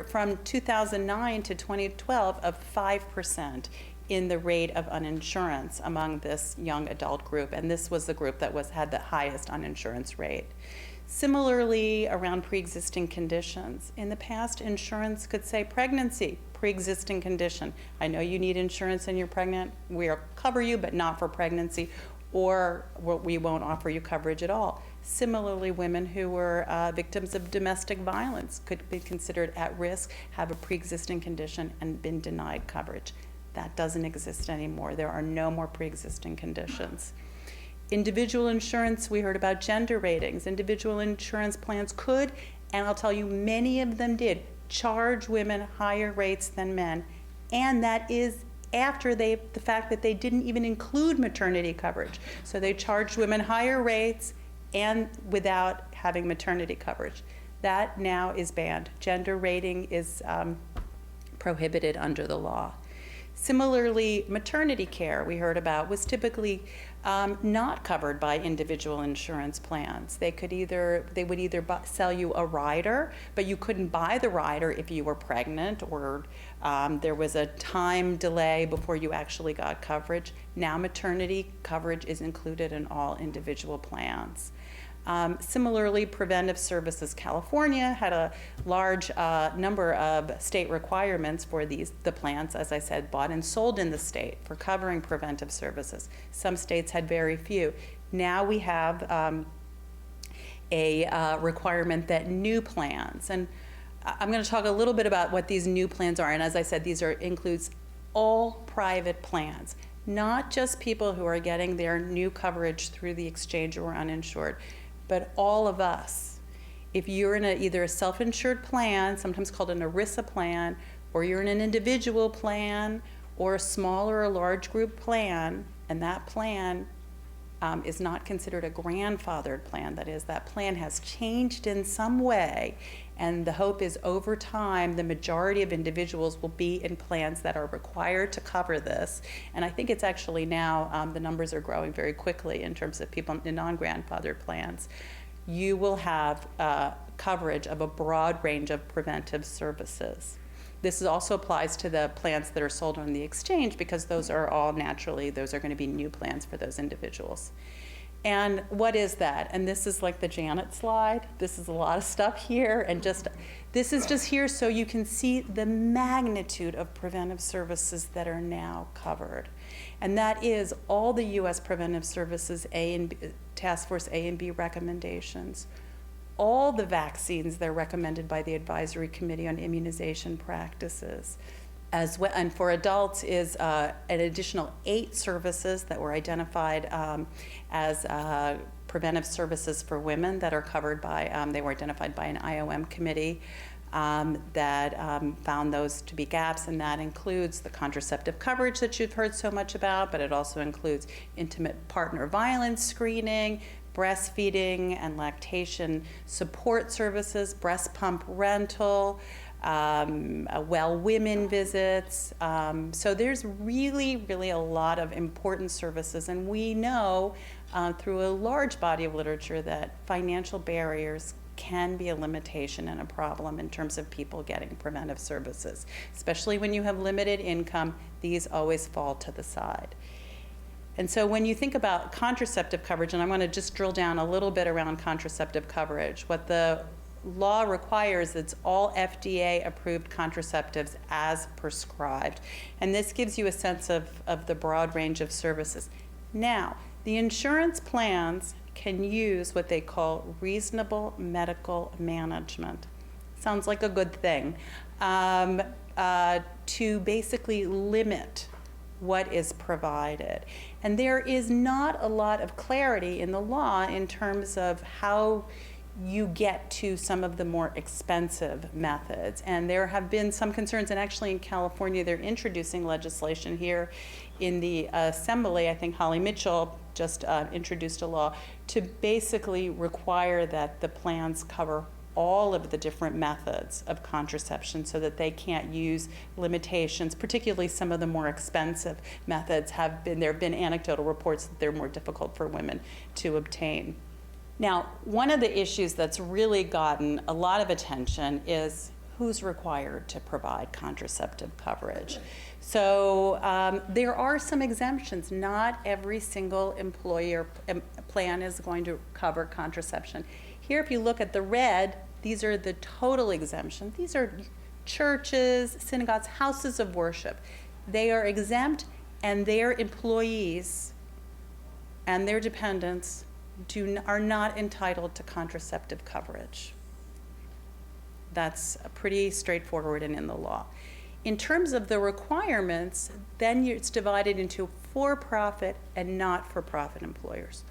from 2009 to 2012 of 5% in the rate of uninsurance among this young adult group. And this was the group that had the highest uninsurance rate. Similarly, around pre-existing conditions. In the past, insurance could say pregnancy, pre-existing condition. I know you need insurance and you're pregnant. We'll cover you, but not for pregnancy, or we won't offer you coverage at all. Similarly, women who were victims of domestic violence could be considered at risk, have a pre-existing condition, and been denied coverage. That doesn't exist anymore. There are no more pre-existing conditions. Individual insurance, we heard about gender ratings. Individual insurance plans could, and I'll tell you, many of them did, charge women higher rates than men. And that is after the fact that they didn't even include maternity coverage. So they charged women higher rates and without having maternity coverage. That now is banned. Gender rating is prohibited under the law. Similarly, maternity care we heard about was typically not covered by individual insurance plans. They would either sell you a rider, but you couldn't buy the rider if you were pregnant, or there was a time delay before you actually got coverage. Now maternity coverage is included in all individual plans. Similarly, Preventive Services California had a large number of state requirements for the plans, as I said, bought and sold in the state for covering preventive services. Some states had very few. Now we have a requirement that new plans, and I'm going to talk a little bit about what these new plans are, and as I said, these includes all private plans, not just people who are getting their new coverage through the exchange or uninsured, but all of us. If you're in either a self-insured plan, sometimes called an ERISA plan, or you're in an individual plan, or a small or a large group plan, and that plan is not considered a grandfathered plan, that is, that plan has changed in some way, and the hope is over time the majority of individuals will be in plans that are required to cover this. And I think it's actually now, the numbers are growing very quickly in terms of people in non-grandfathered plans. You will have coverage of a broad range of preventive services. This also applies to the plans that are sold on the exchange, because those are all naturally, those are going to be new plans for those individuals. And what is that? And this is like the Janet slide. This is a lot of stuff here, and this is just here so you can see the magnitude of preventive services that are now covered. And that is all the U.S. Preventive Services Task Force A and B recommendations, all the vaccines that are recommended by the Advisory Committee on Immunization Practices, as well, and for adults is an additional 8 services that were identified as preventive services for women that are covered by, they were identified by an IOM committee that found those to be gaps, and that includes the contraceptive coverage that you've heard so much about, but it also includes intimate partner violence screening, breastfeeding and lactation support services, breast pump rental, well women visits. So there's really, really a lot of important services, and we know through a large body of literature that financial barriers can be a limitation and a problem in terms of people getting preventive services. Especially when you have limited income, these always fall to the side. And so when you think about contraceptive coverage, and I'm going to just drill down a little bit around contraceptive coverage, what the law requires is all FDA-approved contraceptives as prescribed. And this gives you a sense of the broad range of services. Now, the insurance plans can use what they call reasonable medical management. Sounds like a good thing. To basically limit what is provided. And there is not a lot of clarity in the law in terms of how you get to some of the more expensive methods. And there have been some concerns, and actually in California they're introducing legislation here in the Assembly. I think Holly Mitchell just introduced a law to basically require that the plans cover all of the different methods of contraception so that they can't use limitations, particularly some of the more expensive methods there have been anecdotal reports that they're more difficult for women to obtain. Now, one of the issues that's really gotten a lot of attention is who's required to provide contraceptive coverage. So there are some exemptions. Not every single employer plan is going to cover contraception. Here, if you look at the red, these are the total exemption. These are churches, synagogues, houses of worship. They are exempt, and their employees and their dependents are not entitled to contraceptive coverage. That's pretty straightforward and in the law. In terms of the requirements, then it's divided into for-profit and not-for-profit employers.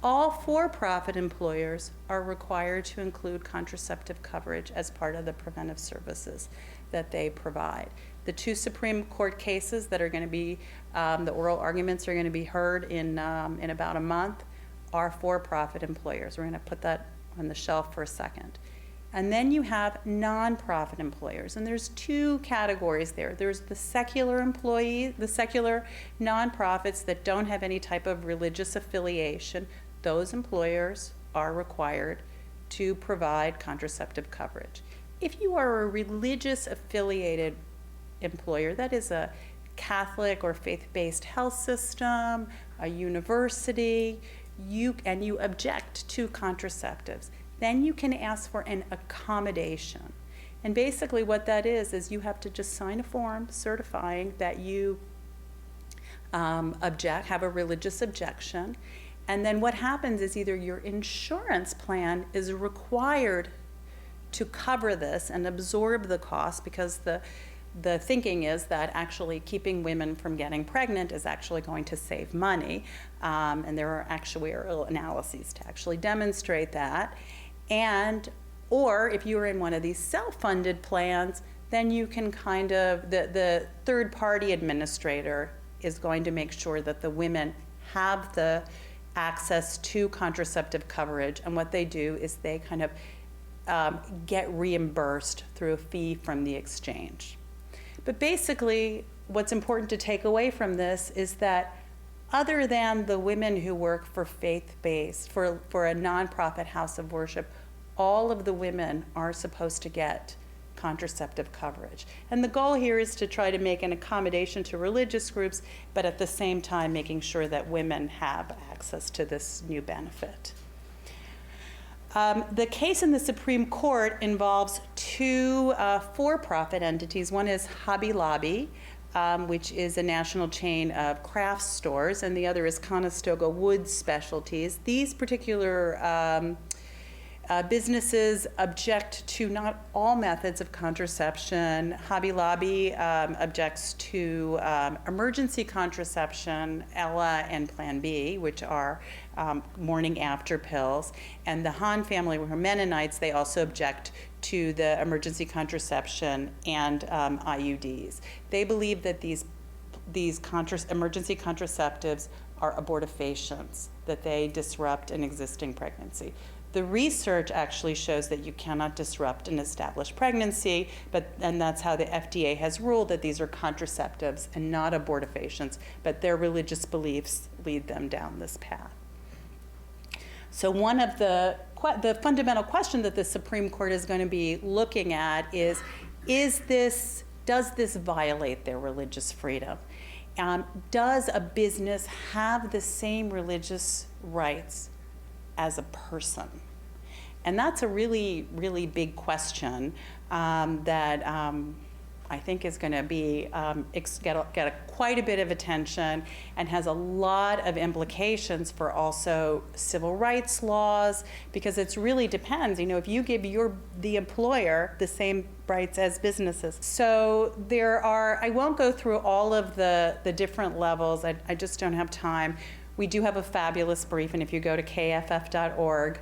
All for-profit employers are required to include contraceptive coverage as part of the preventive services that they provide. The two Supreme Court cases that are going to be, the oral arguments are going to be heard in about a month, are for-profit employers. We're going to put that on the shelf for a second. And then you have nonprofit employers, and there's two categories there. There's the secular employees, the secular nonprofits that don't have any type of religious affiliation. Those employers are required to provide contraceptive coverage. If you are a religious affiliated employer, that is a Catholic or faith-based health system, a university, and you object to contraceptives, then you can ask for an accommodation. And basically what that is you have to just sign a form certifying that you have a religious objection. And then what happens is either your insurance plan is required to cover this and absorb the cost, because the thinking is that actually keeping women from getting pregnant is actually going to save money. And there are actuarial analyses to actually demonstrate that. Or if you're in one of these self-funded plans, then you can the third-party administrator is going to make sure that the women have the access to contraceptive coverage, and what they do is they get reimbursed through a fee from the exchange. But basically, what's important to take away from this is that other than the women who work for faith-based, for a nonprofit house of worship, all of the women are supposed to get contraceptive coverage. And the goal here is to try to make an accommodation to religious groups, but at the same time making sure that women have access to this new benefit. The case in the Supreme Court involves two for-profit entities. One is Hobby Lobby, which is a national chain of craft stores, and the other is Conestoga Wood Specialties. These particular businesses object to not all methods of contraception. Hobby Lobby objects to emergency contraception, Ella and Plan B, which are morning after pills. And the Hahn family, who are Mennonites, they also object to the emergency contraception and IUDs. They believe that these emergency contraceptives are abortifacients, that they disrupt an existing pregnancy. The research actually shows that you cannot disrupt an established pregnancy, and that's how the FDA has ruled that these are contraceptives and not abortifacients, but their religious beliefs lead them down this path. So one of the fundamental question that the Supreme Court is going to be looking at is does this violate their religious freedom? Does a business have the same religious rights as a person? And that's a really, really big question that I think is going to be get quite a bit of attention and has a lot of implications for also civil rights laws, because it really depends. If you give the employer the same rights as businesses. So I won't go through all of the different levels. I just don't have time. We do have a fabulous brief, and if you go to kff.org,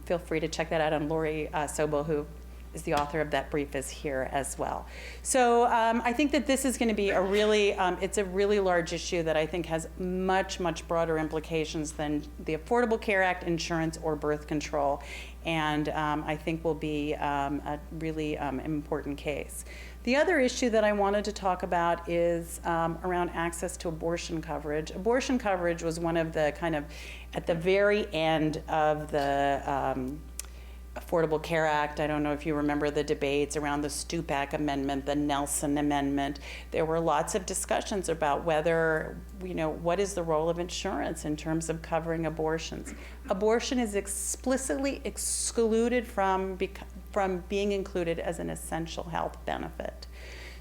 feel free to check that out. And Lori Sobel, who is the author of that brief, is here as well. So I think that this is going to be it's a really large issue that I think has much, much broader implications than the Affordable Care Act, insurance, or birth control, and I think will be a really important case. The other issue that I wanted to talk about is around access to abortion coverage. Abortion coverage was one of the at the very end of the Affordable Care Act. I don't know if you remember the debates around the Stupak Amendment, the Nelson Amendment. There were lots of discussions about whether, what is the role of insurance in terms of covering abortions. Abortion is explicitly excluded from being included as an essential health benefit.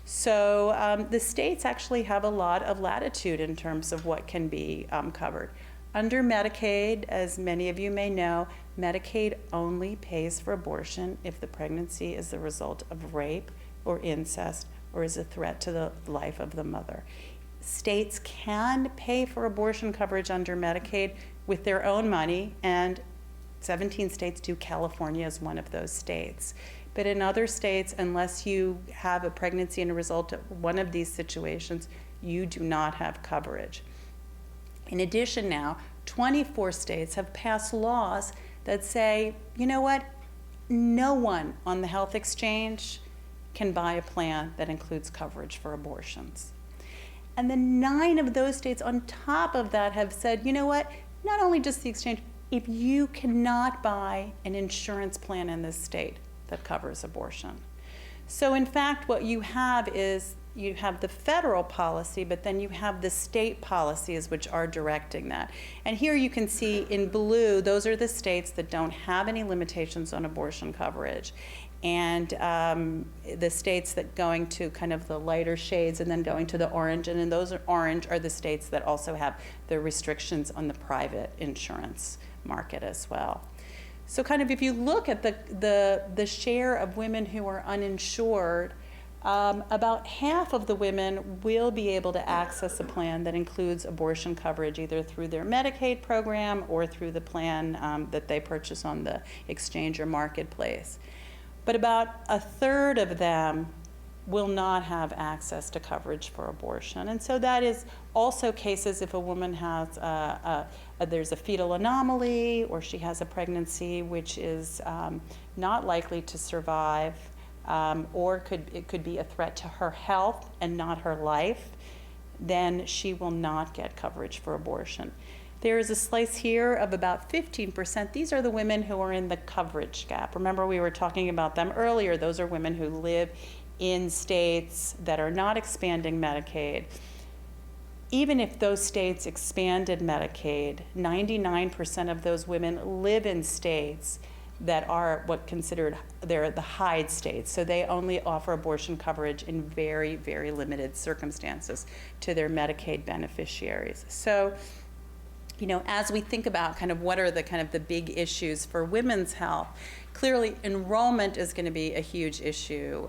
So the states actually have a lot of latitude in terms of what can be covered. Under Medicaid, as many of you may know, Medicaid only pays for abortion if the pregnancy is the result of rape or incest or is a threat to the life of the mother. States can pay for abortion coverage under Medicaid with their own money, and 17 states do. California is one of those states. But in other states, unless you have a pregnancy and a result of one of these situations, you do not have coverage. In addition now, 24 states have passed laws that say, you know what, no one on the health exchange can buy a plan that includes coverage for abortions. And then 9 of those states on top of that have said, you know what, not only just the exchange, if you cannot buy an insurance plan in this state that covers abortion. So in fact, what you have is you have the federal policy, but then you have the state policies which are directing that. And here you can see in blue, those are the states that don't have any limitations on abortion coverage. And the states that going to kind of the lighter shades and then going to the orange, and then those are orange are the states that also have the restrictions on the private insurance market as well. So kind of if you look at the share of women who are uninsured, about half of the women will be able to access a plan that includes abortion coverage either through their Medicaid program or through the plan that they purchase on the exchange or marketplace. But about a third of them will not have access to coverage for abortion. And so that is also cases if a woman has there's a fetal anomaly or she has a pregnancy which is not likely to survive, or it could be a threat to her health and not her life, then she will not get coverage for abortion. There is a slice here of about 15%. These are the women who are in the coverage gap. Remember, we were talking about them earlier. Those are women who live in states that are not expanding Medicaid. Even if those states expanded Medicaid, 99% of those women live in states that are they're the Hyde states. So they only offer abortion coverage in very, very limited circumstances to their Medicaid beneficiaries. So, as we think about kind of what are the big issues for women's health, clearly enrollment is going to be a huge issue.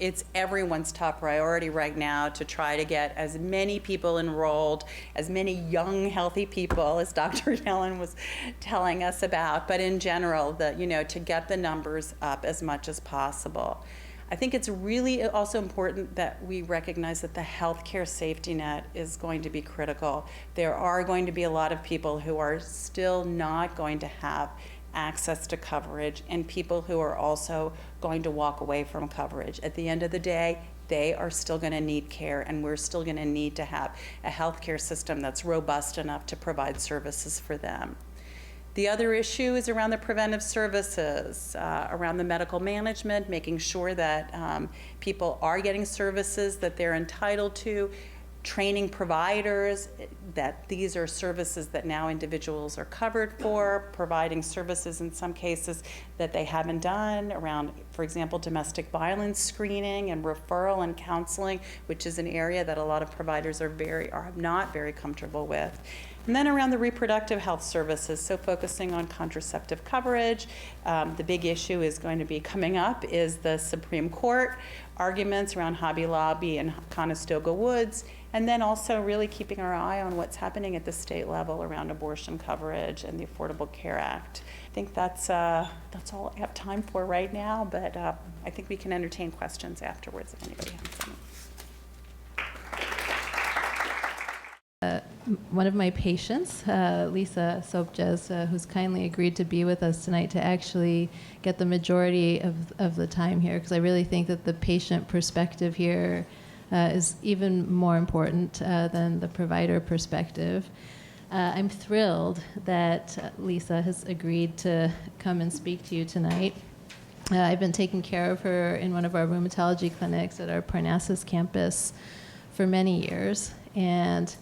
It's everyone's top priority right now to try to get as many people enrolled, as many young, healthy people, as Dr. Yellen was telling us about, but in general, to get the numbers up as much as possible. I think it's really also important that we recognize that the healthcare safety net is going to be critical. There are going to be a lot of people who are still not going to have access to coverage and people who are also going to walk away from coverage. At the end of the day, they are still going to need care, and we're still going to need to have a healthcare system that's robust enough to provide services for them. The other issue is around the preventive services, around the medical management, making sure that people are getting services that they're entitled to, training providers that these are services that now individuals are covered for, providing services in some cases that they haven't done around, for example, domestic violence screening and referral and counseling, which is an area that a lot of providers are not very comfortable with. And then around the reproductive health services, so focusing on contraceptive coverage. The big issue is going to be coming up is the Supreme Court arguments around Hobby Lobby and Conestoga Woods, and then also really keeping our eye on what's happening at the state level around abortion coverage and the Affordable Care Act. I think that's all I have time for right now, but I think we can entertain questions afterwards if anybody has any. One of my patients, Lisa Sopjes, who's kindly agreed to be with us tonight to actually get the majority of the time here, because I really think that the patient perspective here is even more important than the provider perspective. I'm thrilled that Lisa has agreed to come and speak to you tonight. I've been taking care of her in one of our rheumatology clinics at our Parnassus campus for many years. And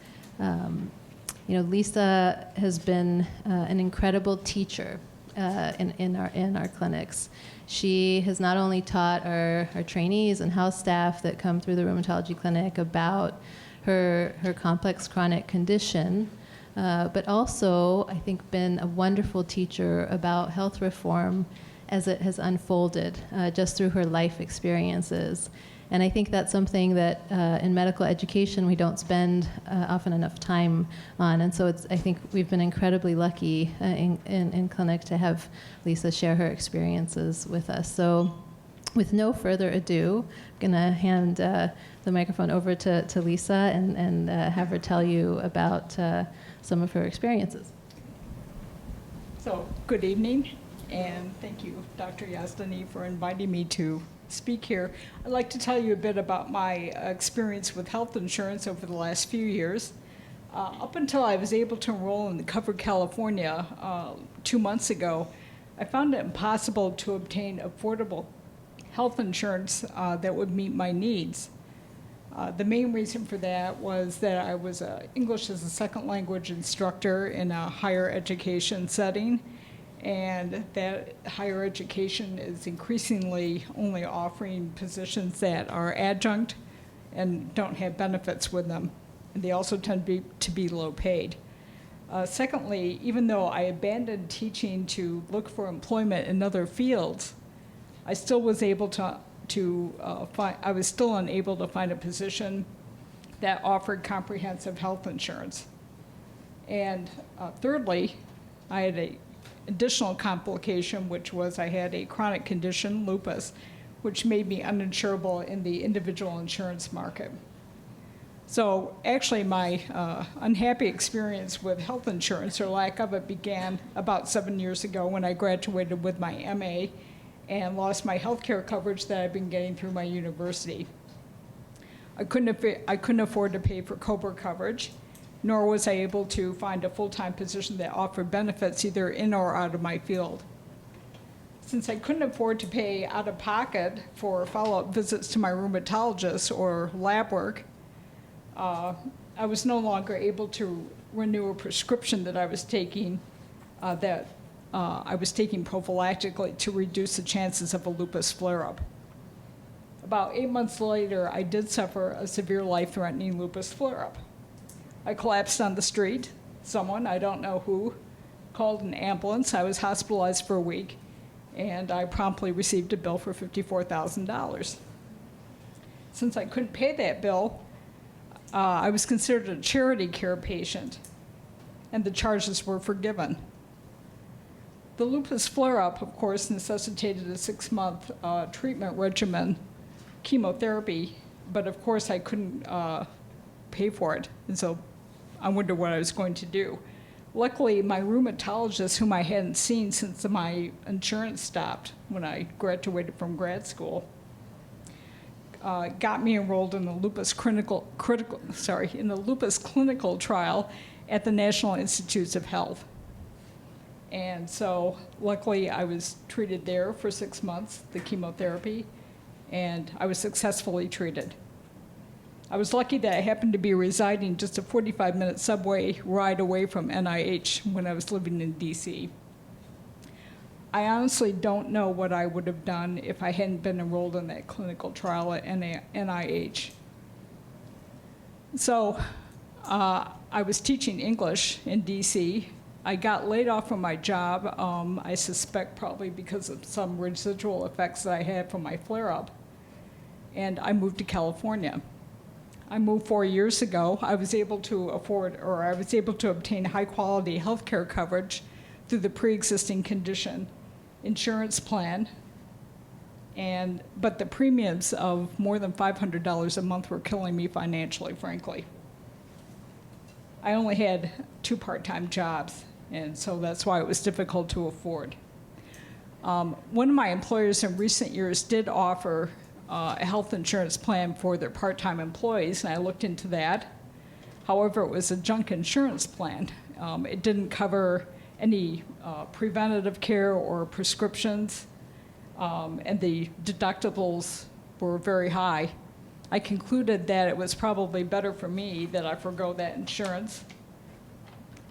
Lisa has been an incredible teacher in our clinics. She has not only taught our trainees and house staff that come through the rheumatology clinic about her complex chronic condition, but also, I think, been a wonderful teacher about health reform as it has unfolded just through her life experiences. And I think that's something that in medical education we don't spend often enough time on. And so I think we've been incredibly lucky in clinic to have Lisa share her experiences with us. So with no further ado, I'm going to hand the microphone over to Lisa and have her tell you about some of her experiences. So, good evening, and thank you, Dr. Yazdani, for inviting me to speak here. I'd like to tell you a bit about my experience with health insurance over the last few years. Up until I was able to enroll in the Covered California 2 months ago, I found it impossible to obtain affordable health insurance that would meet my needs. The main reason for that was that I was an English as a second language instructor in a higher education setting, and that higher education is increasingly only offering positions that are adjunct and don't have benefits with them. And they also tend to be low paid. Secondly, even though I abandoned teaching to look for employment in other fields, I still was able I was still unable to find a position that offered comprehensive health insurance. And thirdly, I had an additional complication, which was I had a chronic condition, lupus, which made me uninsurable in the individual insurance market. So actually my unhappy experience with health insurance, or lack of it, began about 7 years ago when I graduated with my MA and lost my health care coverage that I've been getting through my university. I couldn't afford to pay for COBRA coverage, nor was I able to find a full-time position that offered benefits either in or out of my field. Since I couldn't afford to pay out of pocket for follow-up visits to my rheumatologist or lab work, I was no longer able to renew a prescription that I was taking prophylactically to reduce the chances of a lupus flare-up. About 8 months later, I did suffer a severe life-threatening lupus flare-up. I collapsed on the street. Someone, I don't know who, called an ambulance. I was hospitalized for a week, and I promptly received a bill for $54,000. Since I couldn't pay that bill, I was considered a charity care patient, and the charges were forgiven. The lupus flare-up, of course, necessitated a 6-month treatment regimen, chemotherapy, but of course I couldn't pay for it, and so I wondered what I was going to do. Luckily, my rheumatologist, whom I hadn't seen since my insurance stopped when I graduated from grad school, got me enrolled in the lupus clinical trial at the National Institutes of Health. And so luckily I was treated there for 6 months, the chemotherapy, and I was successfully treated. I was lucky that I happened to be residing just a 45-minute subway ride away from NIH when I was living in DC. I honestly don't know what I would have done if I hadn't been enrolled in that clinical trial at NIH. So I was teaching English in DC. I got laid off from my job, I suspect probably because of some residual effects that I had from my flare-up, and I moved to California. I moved 4 years ago. I was able to obtain high-quality health care coverage through the pre-existing condition insurance plan, but the premiums of more than $500 a month were killing me financially, frankly. I only had 2 part-time jobs, and so that's why it was difficult to afford. One of my employers in recent years did offer a health insurance plan for their part-time employees, and I looked into that. However, it was a junk insurance plan. It didn't cover any preventative care or prescriptions, and the deductibles were very high. I concluded that it was probably better for me that I forgo that insurance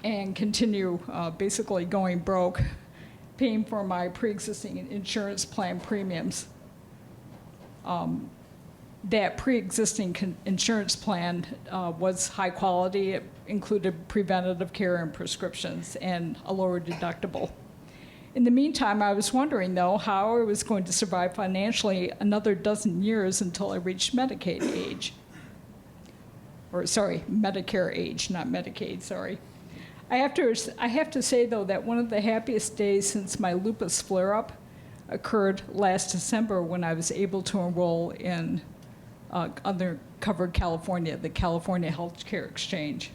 and continue basically going broke, paying for my pre-existing insurance plan premiums. That pre-existing insurance plan was high quality. It included preventative care and prescriptions and a lower deductible. In the meantime, I was wondering, though, how I was going to survive financially another dozen years until I reached Medicaid age. Or, sorry, Medicare age, not Medicaid, sorry. I have to say, though, that one of the happiest days since my lupus flare-up occurred last December when I was able to enroll in Undercovered California, the California Healthcare Exchange.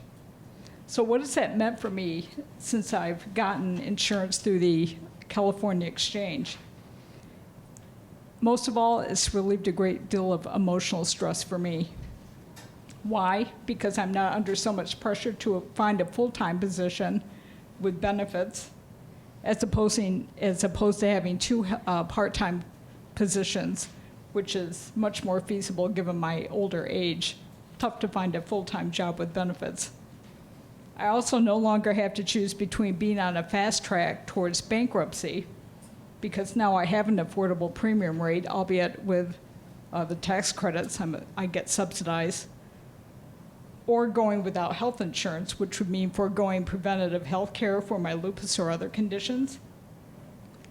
So what has that meant for me since I've gotten insurance through the California Exchange? Most of all, it's relieved a great deal of emotional stress for me. Why? Because I'm not under so much pressure to find a full-time position with benefits as opposed to having two part-time positions, which is much more feasible given my older age. Tough to find a full-time job with benefits. I also no longer have to choose between being on a fast track towards bankruptcy, because now I have an affordable premium rate, albeit with the tax credits I get subsidized, or going without health insurance, which would mean foregoing preventative health care for my lupus or other conditions,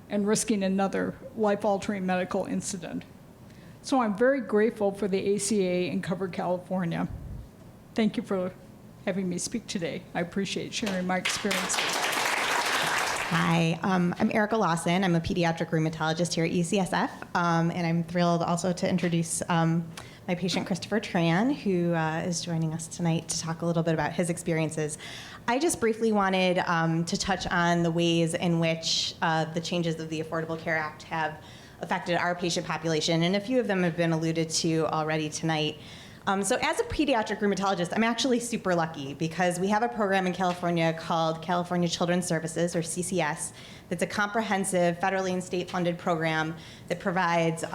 and risking another life-altering medical incident. So I'm very grateful for the ACA and Covered California. Thank you for having me speak today. I appreciate sharing my experiences. Hi, I'm Erica Lawson. I'm a pediatric rheumatologist here at UCSF, and I'm thrilled also to introduce my patient Christopher Tran, who is joining us tonight to talk a little bit about his experiences. I just briefly wanted to touch on the ways in which the changes of the Affordable Care Act have affected our patient population, and a few of them have been alluded to already tonight. So as a pediatric rheumatologist, I'm actually super lucky because we have a program in California called California Children's Services, or CCS, that's a comprehensive federally and state funded program that provides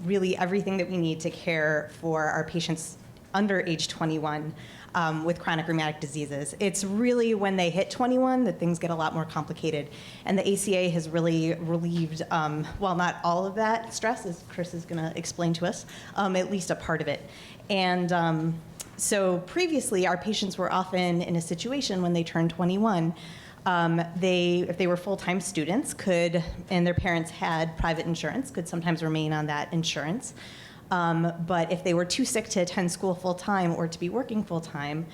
really everything that we need to care for our patients under age 21 with chronic rheumatic diseases. It's really when they hit 21 that things get a lot more complicated. And the ACA has really relieved, well, not all of that stress, as Chris is going to explain to us, at least a part of it. And so previously, our patients were often in a situation when they turned 21, if they were full-time students, and their parents had private insurance, could sometimes remain on that insurance. But if they were too sick to attend school full-time or to be working full-time,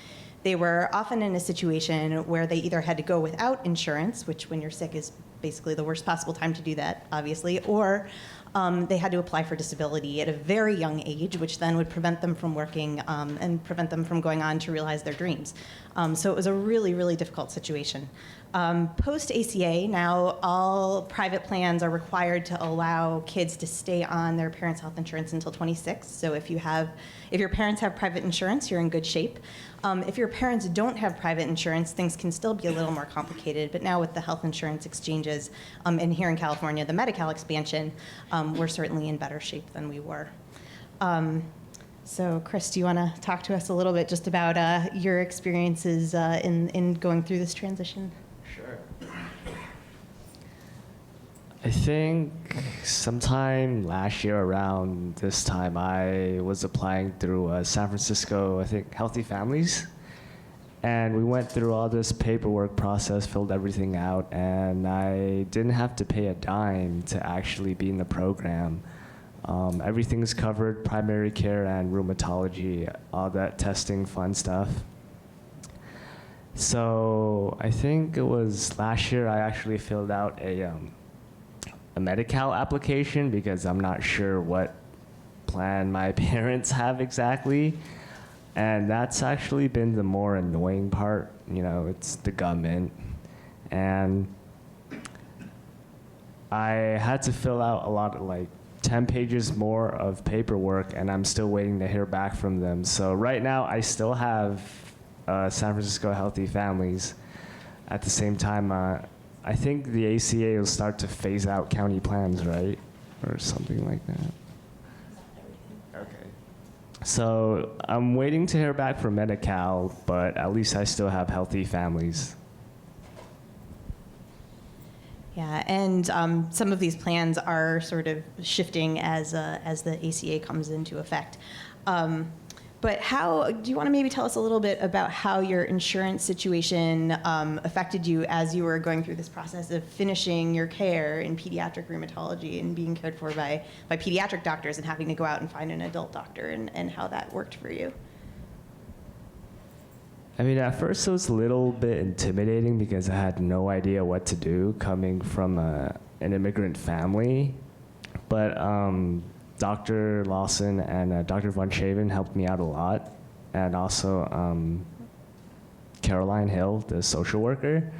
they were often in a situation where they either had to go without insurance, which when you're sick is basically the worst possible time to do that, obviously, or they had to apply for disability at a very young age, which then would prevent them from working and prevent them from going on to realize their dreams. So it was a really, really difficult situation. Post-ACA, now all private plans are required to allow kids to stay on their parents' health insurance until 26. So if your parents have private insurance, you're in good shape. If your parents don't have private insurance, things can still be a little more complicated. But now with the health insurance exchanges, and here in California, the Medi-Cal expansion, we're certainly in better shape than we were. So Chris, do you want to talk to us a little bit just about your experiences in going through this transition? Sure. I think sometime last year around this time, I was applying through San Francisco, I think, Healthy Families. And we went through all this paperwork process, filled everything out, and I didn't have to pay a dime to actually be in the program. Everything's covered, primary care and rheumatology, all that testing, fun stuff. So I think it was last year I actually filled out a Medi-Cal application because I'm not sure what plan my parents have exactly. And that's actually been the more annoying part. You know, it's the government. And I had to fill out a lot of, like, 10 pages more of paperwork, and I'm still waiting to hear back from them. So right now, I still have San Francisco Healthy Families, at the same time, I think the ACA will start to phase out county plans, right? Or something like that. Okay. So I'm waiting to hear back from Medi-Cal, but at least I still have healthy families. Yeah, and some of these plans are sort of shifting as the ACA comes into effect. But do you want to maybe tell us a little bit about how your insurance situation affected you as you were going through this process of finishing your care in pediatric rheumatology and being cared for by pediatric doctors and having to go out and find an adult doctor, and how that worked for you? I mean, at first it was a little bit intimidating because I had no idea what to do coming from an immigrant family. But Dr. Lawson and Dr. Von Shaven helped me out a lot. And also Caroline Hill, the social worker,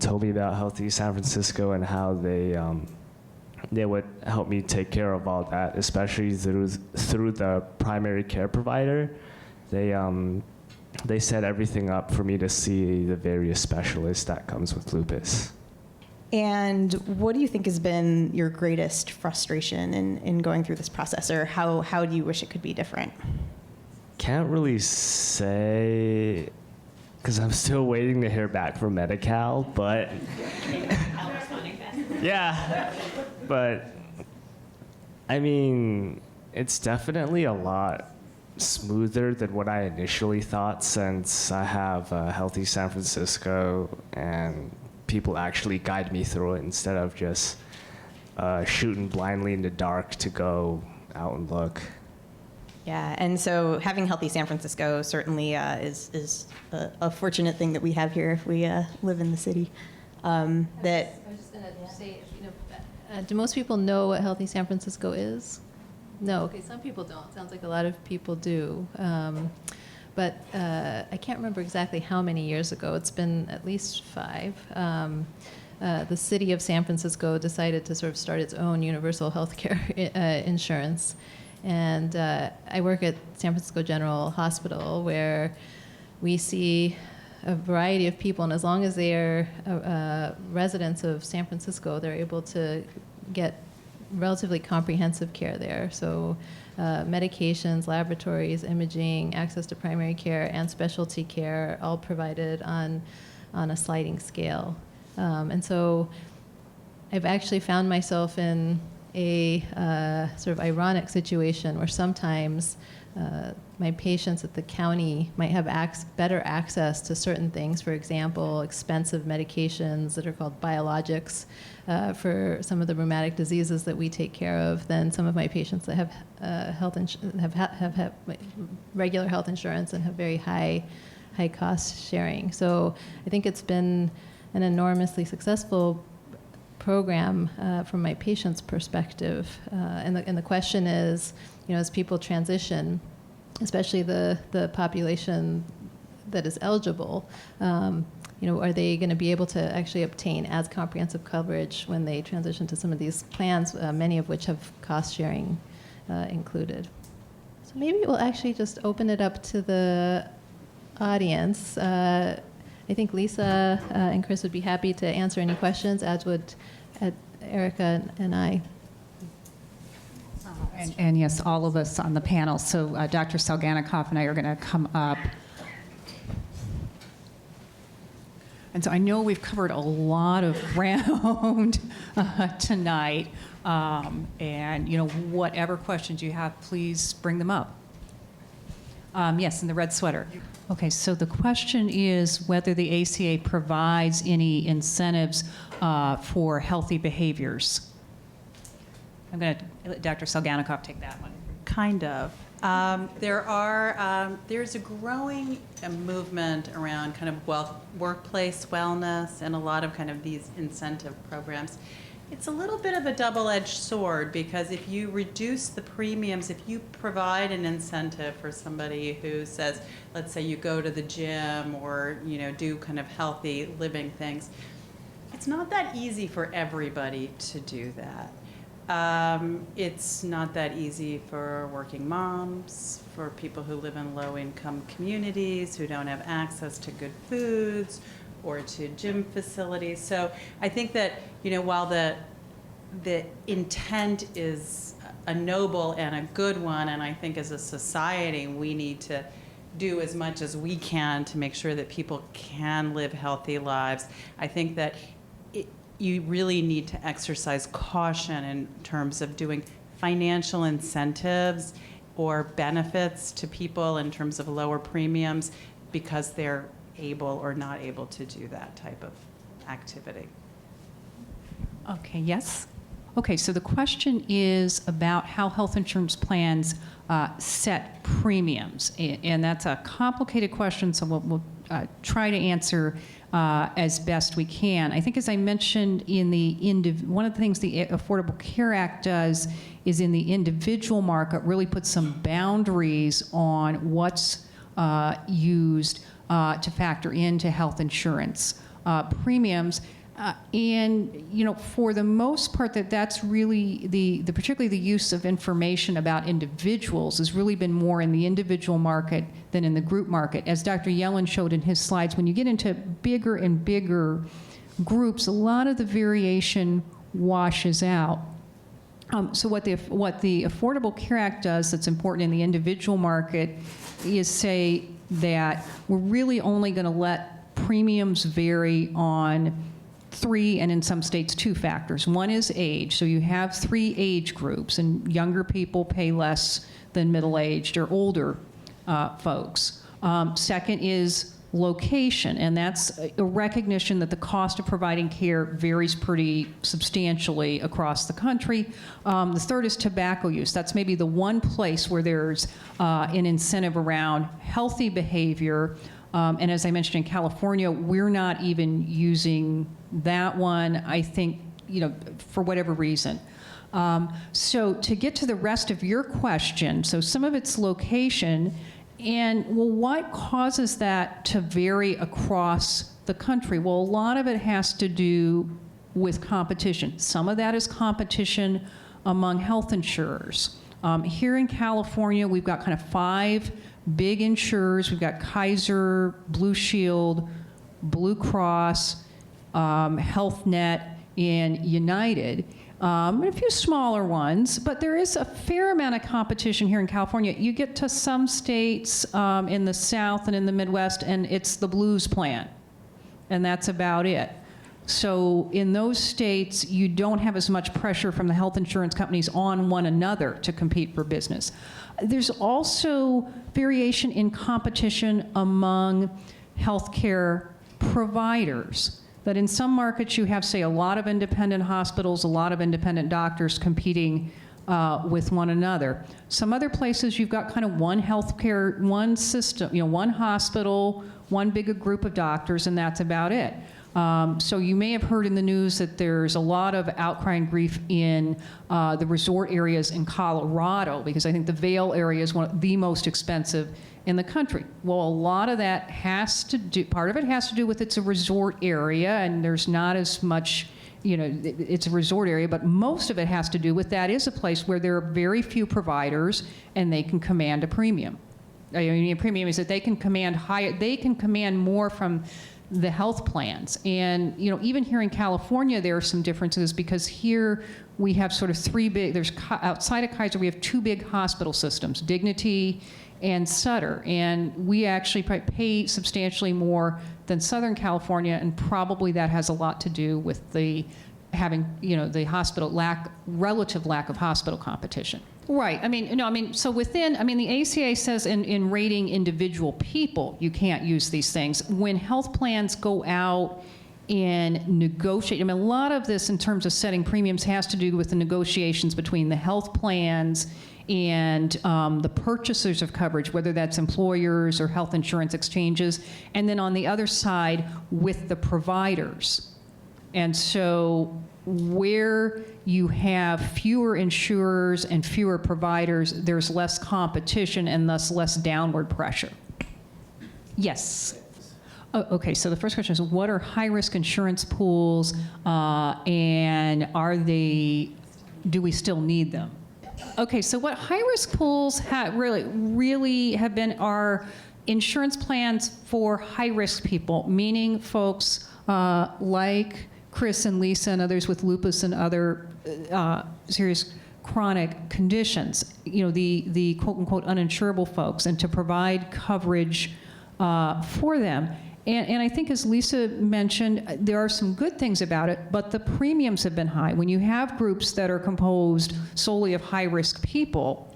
told me about Healthy San Francisco and how they would help me take care of all that, especially through the primary care provider. They set everything up for me to see the various specialists that comes with lupus. And what do you think has been your greatest frustration in going through this process, or how do you wish it could be different? Can't really say, because I'm still waiting to hear back from Medi-Cal, but yeah, but I mean, it's definitely a lot smoother than what I initially thought, since I have Healthy San Francisco and people actually guide me through it instead of just shooting blindly in the dark to go out and look. Yeah, and so having Healthy San Francisco certainly is a fortunate thing that we have here if we live in the city. I was just going to say, do most people know what Healthy San Francisco is? No, okay, some people don't. Sounds like a lot of people do. But I can't remember exactly how many years ago. It's been at least 5. The city of San Francisco decided to sort of start its own universal health care insurance. And I work at San Francisco General Hospital, where we see a variety of people, and as long as they are residents of San Francisco, they're able to get relatively comprehensive care there. So medications, laboratories, imaging, access to primary care, and specialty care, all provided on a sliding scale. And so I've actually found myself in a sort of ironic situation where sometimes my patients at the county might have better access to certain things, for example, expensive medications that are called biologics for some of the rheumatic diseases that we take care of, than some of my patients that have have regular health insurance and have very high cost sharing. So I think it's been an enormously successful program from my patient's perspective. And the question is, as people transition, especially the population that is eligible, are they going to be able to actually obtain as comprehensive coverage when they transition to some of these plans, many of which have cost sharing included? So maybe we'll actually just open it up to the audience. I think Lisa and Chris would be happy to answer any questions, as would Erica and I. And yes, all of us on the panel. So Dr. Salganikoff and I are going to come up. And so I know we've covered a lot of ground tonight. And, whatever questions you have, please bring them up. Yes, in the red sweater. Okay, so the question is whether the ACA provides any incentives for healthy behaviors. I'm going to let Dr. Salganikoff take that one. Kind of. There's a growing movement around kind of workplace wellness and a lot of kind of these incentive programs. It's a little bit of a double-edged sword, because if you reduce the premiums, if you provide an incentive for somebody who says, let's say you go to the gym or do kind of healthy living things, it's not that easy for everybody to do that. It's not that easy for working moms, for people who live in low-income communities, who don't have access to good foods, or to gym facilities. So I think that, while the intent is a noble and a good one, and I think as a society we need to do as much as we can to make sure that people can live healthy lives, I think that you really need to exercise caution in terms of doing financial incentives or benefits to people in terms of lower premiums because they're able or not able to do that type of activity. Okay, yes? Okay, so the question is about how health insurance plans set premiums. And that's a complicated question, so we'll try to answer as best we can. I think, as I mentioned, one of the things the Affordable Care Act does is in the individual market really put some boundaries on what's used to factor into health insurance premiums. And for the most part, that's really particularly the use of information about individuals has really been more in the individual market than in the group market. As Dr. Yellen showed in his slides, when you get into bigger and bigger groups, a lot of the variation washes out. So what the Affordable Care Act does that's important in the individual market is say that we're really only going to let premiums vary on 3, and in some states 2 factors. One is age. So you have 3 age groups, and younger people pay less than middle-aged or older folks. Second is location, and that's a recognition that the cost of providing care varies pretty substantially across the country. The third is tobacco use. That's maybe the one place where there's an incentive around healthy behavior. And as I mentioned, in California, we're not even using that one, I think, for whatever reason. So to get to the rest of your question, so some of it's location, and well, what causes that to vary across the country? Well, a lot of it has to do with competition. Some of that is competition among health insurers. Here in California, we've got kind of 5 big insurers. We've got Kaiser, Blue Shield, Blue Cross, Health Net, and United, and a few smaller ones, but there is a fair amount of competition here in California. You get to some states in the South and in the Midwest, and it's the Blues plan, and that's about it. So in those states, you don't have as much pressure from the health insurance companies on one another to compete for business. There's also variation in competition among healthcare providers. That in some markets you have, say, a lot of independent hospitals, a lot of independent doctors competing with one another. Some other places you've got kind of one healthcare, one system, one hospital, one bigger group of doctors, and that's about it. So you may have heard in the news that there's a lot of outcry and grief in the resort areas in Colorado, because I think the Vail area is one of the most expensive in the country. Well, a lot of that part of it has to do with it's a resort area, and there's not as much, it's a resort area, but most of it has to do with that is a place where there are very few providers, and they can command a premium. I mean, a premium is that they can command more from the health plans. And even here in California, there are some differences, because here we have sort of 3 big, outside of Kaiser, we have 2 big hospital systems, Dignity and Sutter, and we actually pay substantially more than Southern California, and probably that has a lot to do with the relative lack of hospital competition. Right. So the ACA says in rating individual people, you can't use these things. When health plans go out and negotiate, a lot of this in terms of setting premiums has to do with the negotiations between the health plans and the purchasers of coverage, whether that's employers or health insurance exchanges, and then on the other side with the providers. And so where you have fewer insurers and fewer providers, there's less competition and thus less downward pressure. Yes. Oh, okay, so the first question is, what are high-risk insurance pools, and do we still need them? Okay, so what high-risk pools really have been are insurance plans for high-risk people, meaning folks like Chris and Lisa and others with lupus and other serious chronic conditions, the quote-unquote uninsurable folks, and to provide coverage for them. And I think, as Lisa mentioned, there are some good things about it, but the premiums have been high. When you have groups that are composed solely of high-risk people,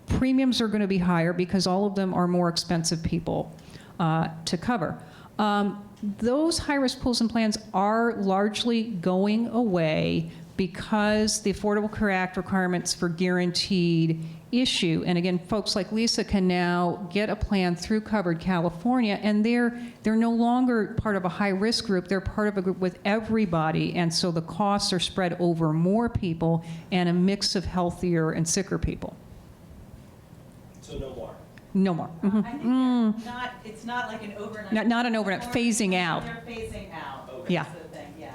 premiums are going to be higher because all of them are more expensive people to cover. Those high-risk pools and plans are largely going away because the Affordable Care Act requirements for guaranteed issue. And again, folks like Lisa can now get a plan through Covered California, and they're no longer part of a high-risk group. They're part of a group with everybody, and so the costs are spread over more people and a mix of healthier and sicker people. So no more. No more. I think it's not like an overnight. Not an overnight, phasing out. They're phasing out. Yeah. That's the thing, yeah.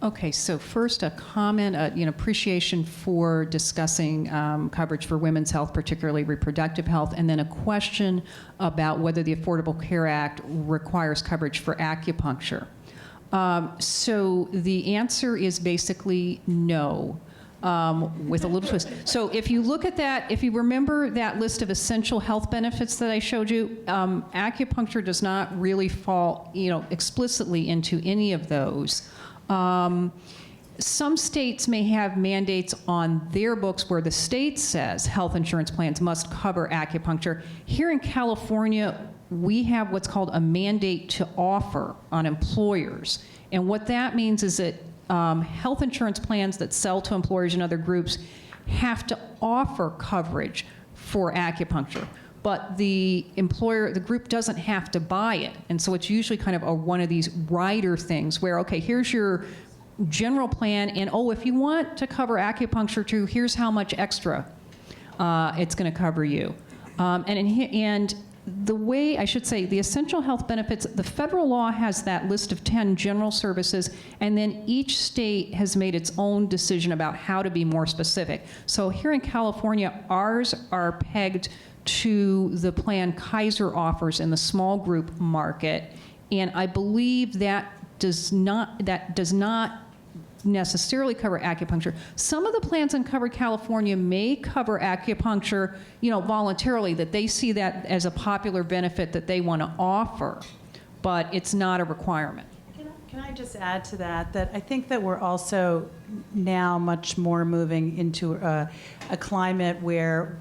Okay, so first a comment, appreciation for discussing coverage for women's health, particularly reproductive health, and then a question about whether the Affordable Care Act requires coverage for acupuncture. So the answer is basically no. With a little twist. So if you look at that, if you remember that list of essential health benefits that I showed you, acupuncture does not really fall, explicitly into any of those. Some states may have mandates on their books where the state says health insurance plans must cover acupuncture. Here in California, we have what's called a mandate to offer on employers. And what that means is that health insurance plans that sell to employers and other groups have to offer coverage for acupuncture. But the group doesn't have to buy it. And so it's usually kind of one of these rider things where, okay, here's your general plan, and if you want to cover acupuncture too, here's how much extra it's going to cover you. And the way, I should say, the essential health benefits, the federal law has that list of 10 general services, and then each state has made its own decision about how to be more specific. So here in California, ours are pegged to the plan Kaiser offers in the small group market, and I believe that does not necessarily cover acupuncture. Some of the plans in Covered California may cover acupuncture, voluntarily, that they see that as a popular benefit that they want to offer, but it's not a requirement. Can I just add to that I think that we're also now much more moving into a climate where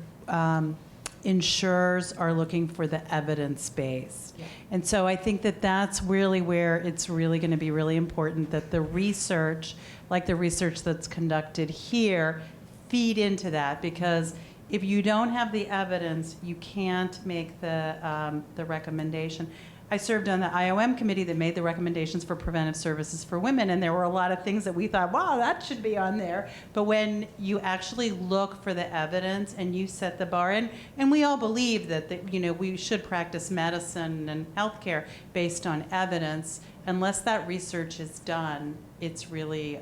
insurers are looking for the evidence base. Yeah. And so I think that that's really where it's really going to be really important that the research, like the research that's conducted here, feed into that, because if you don't have the evidence, you can't make the recommendation. I served on the IOM committee that made the recommendations for preventive services for women, and there were a lot of things that we thought, wow, that should be on there. But when you actually look for the evidence and you set the bar, and we all believe that we should practice medicine and healthcare based on evidence, unless that research is done, it's really,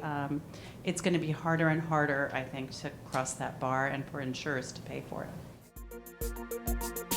it's going to be harder and harder, I think, to cross that bar and for insurers to pay for it.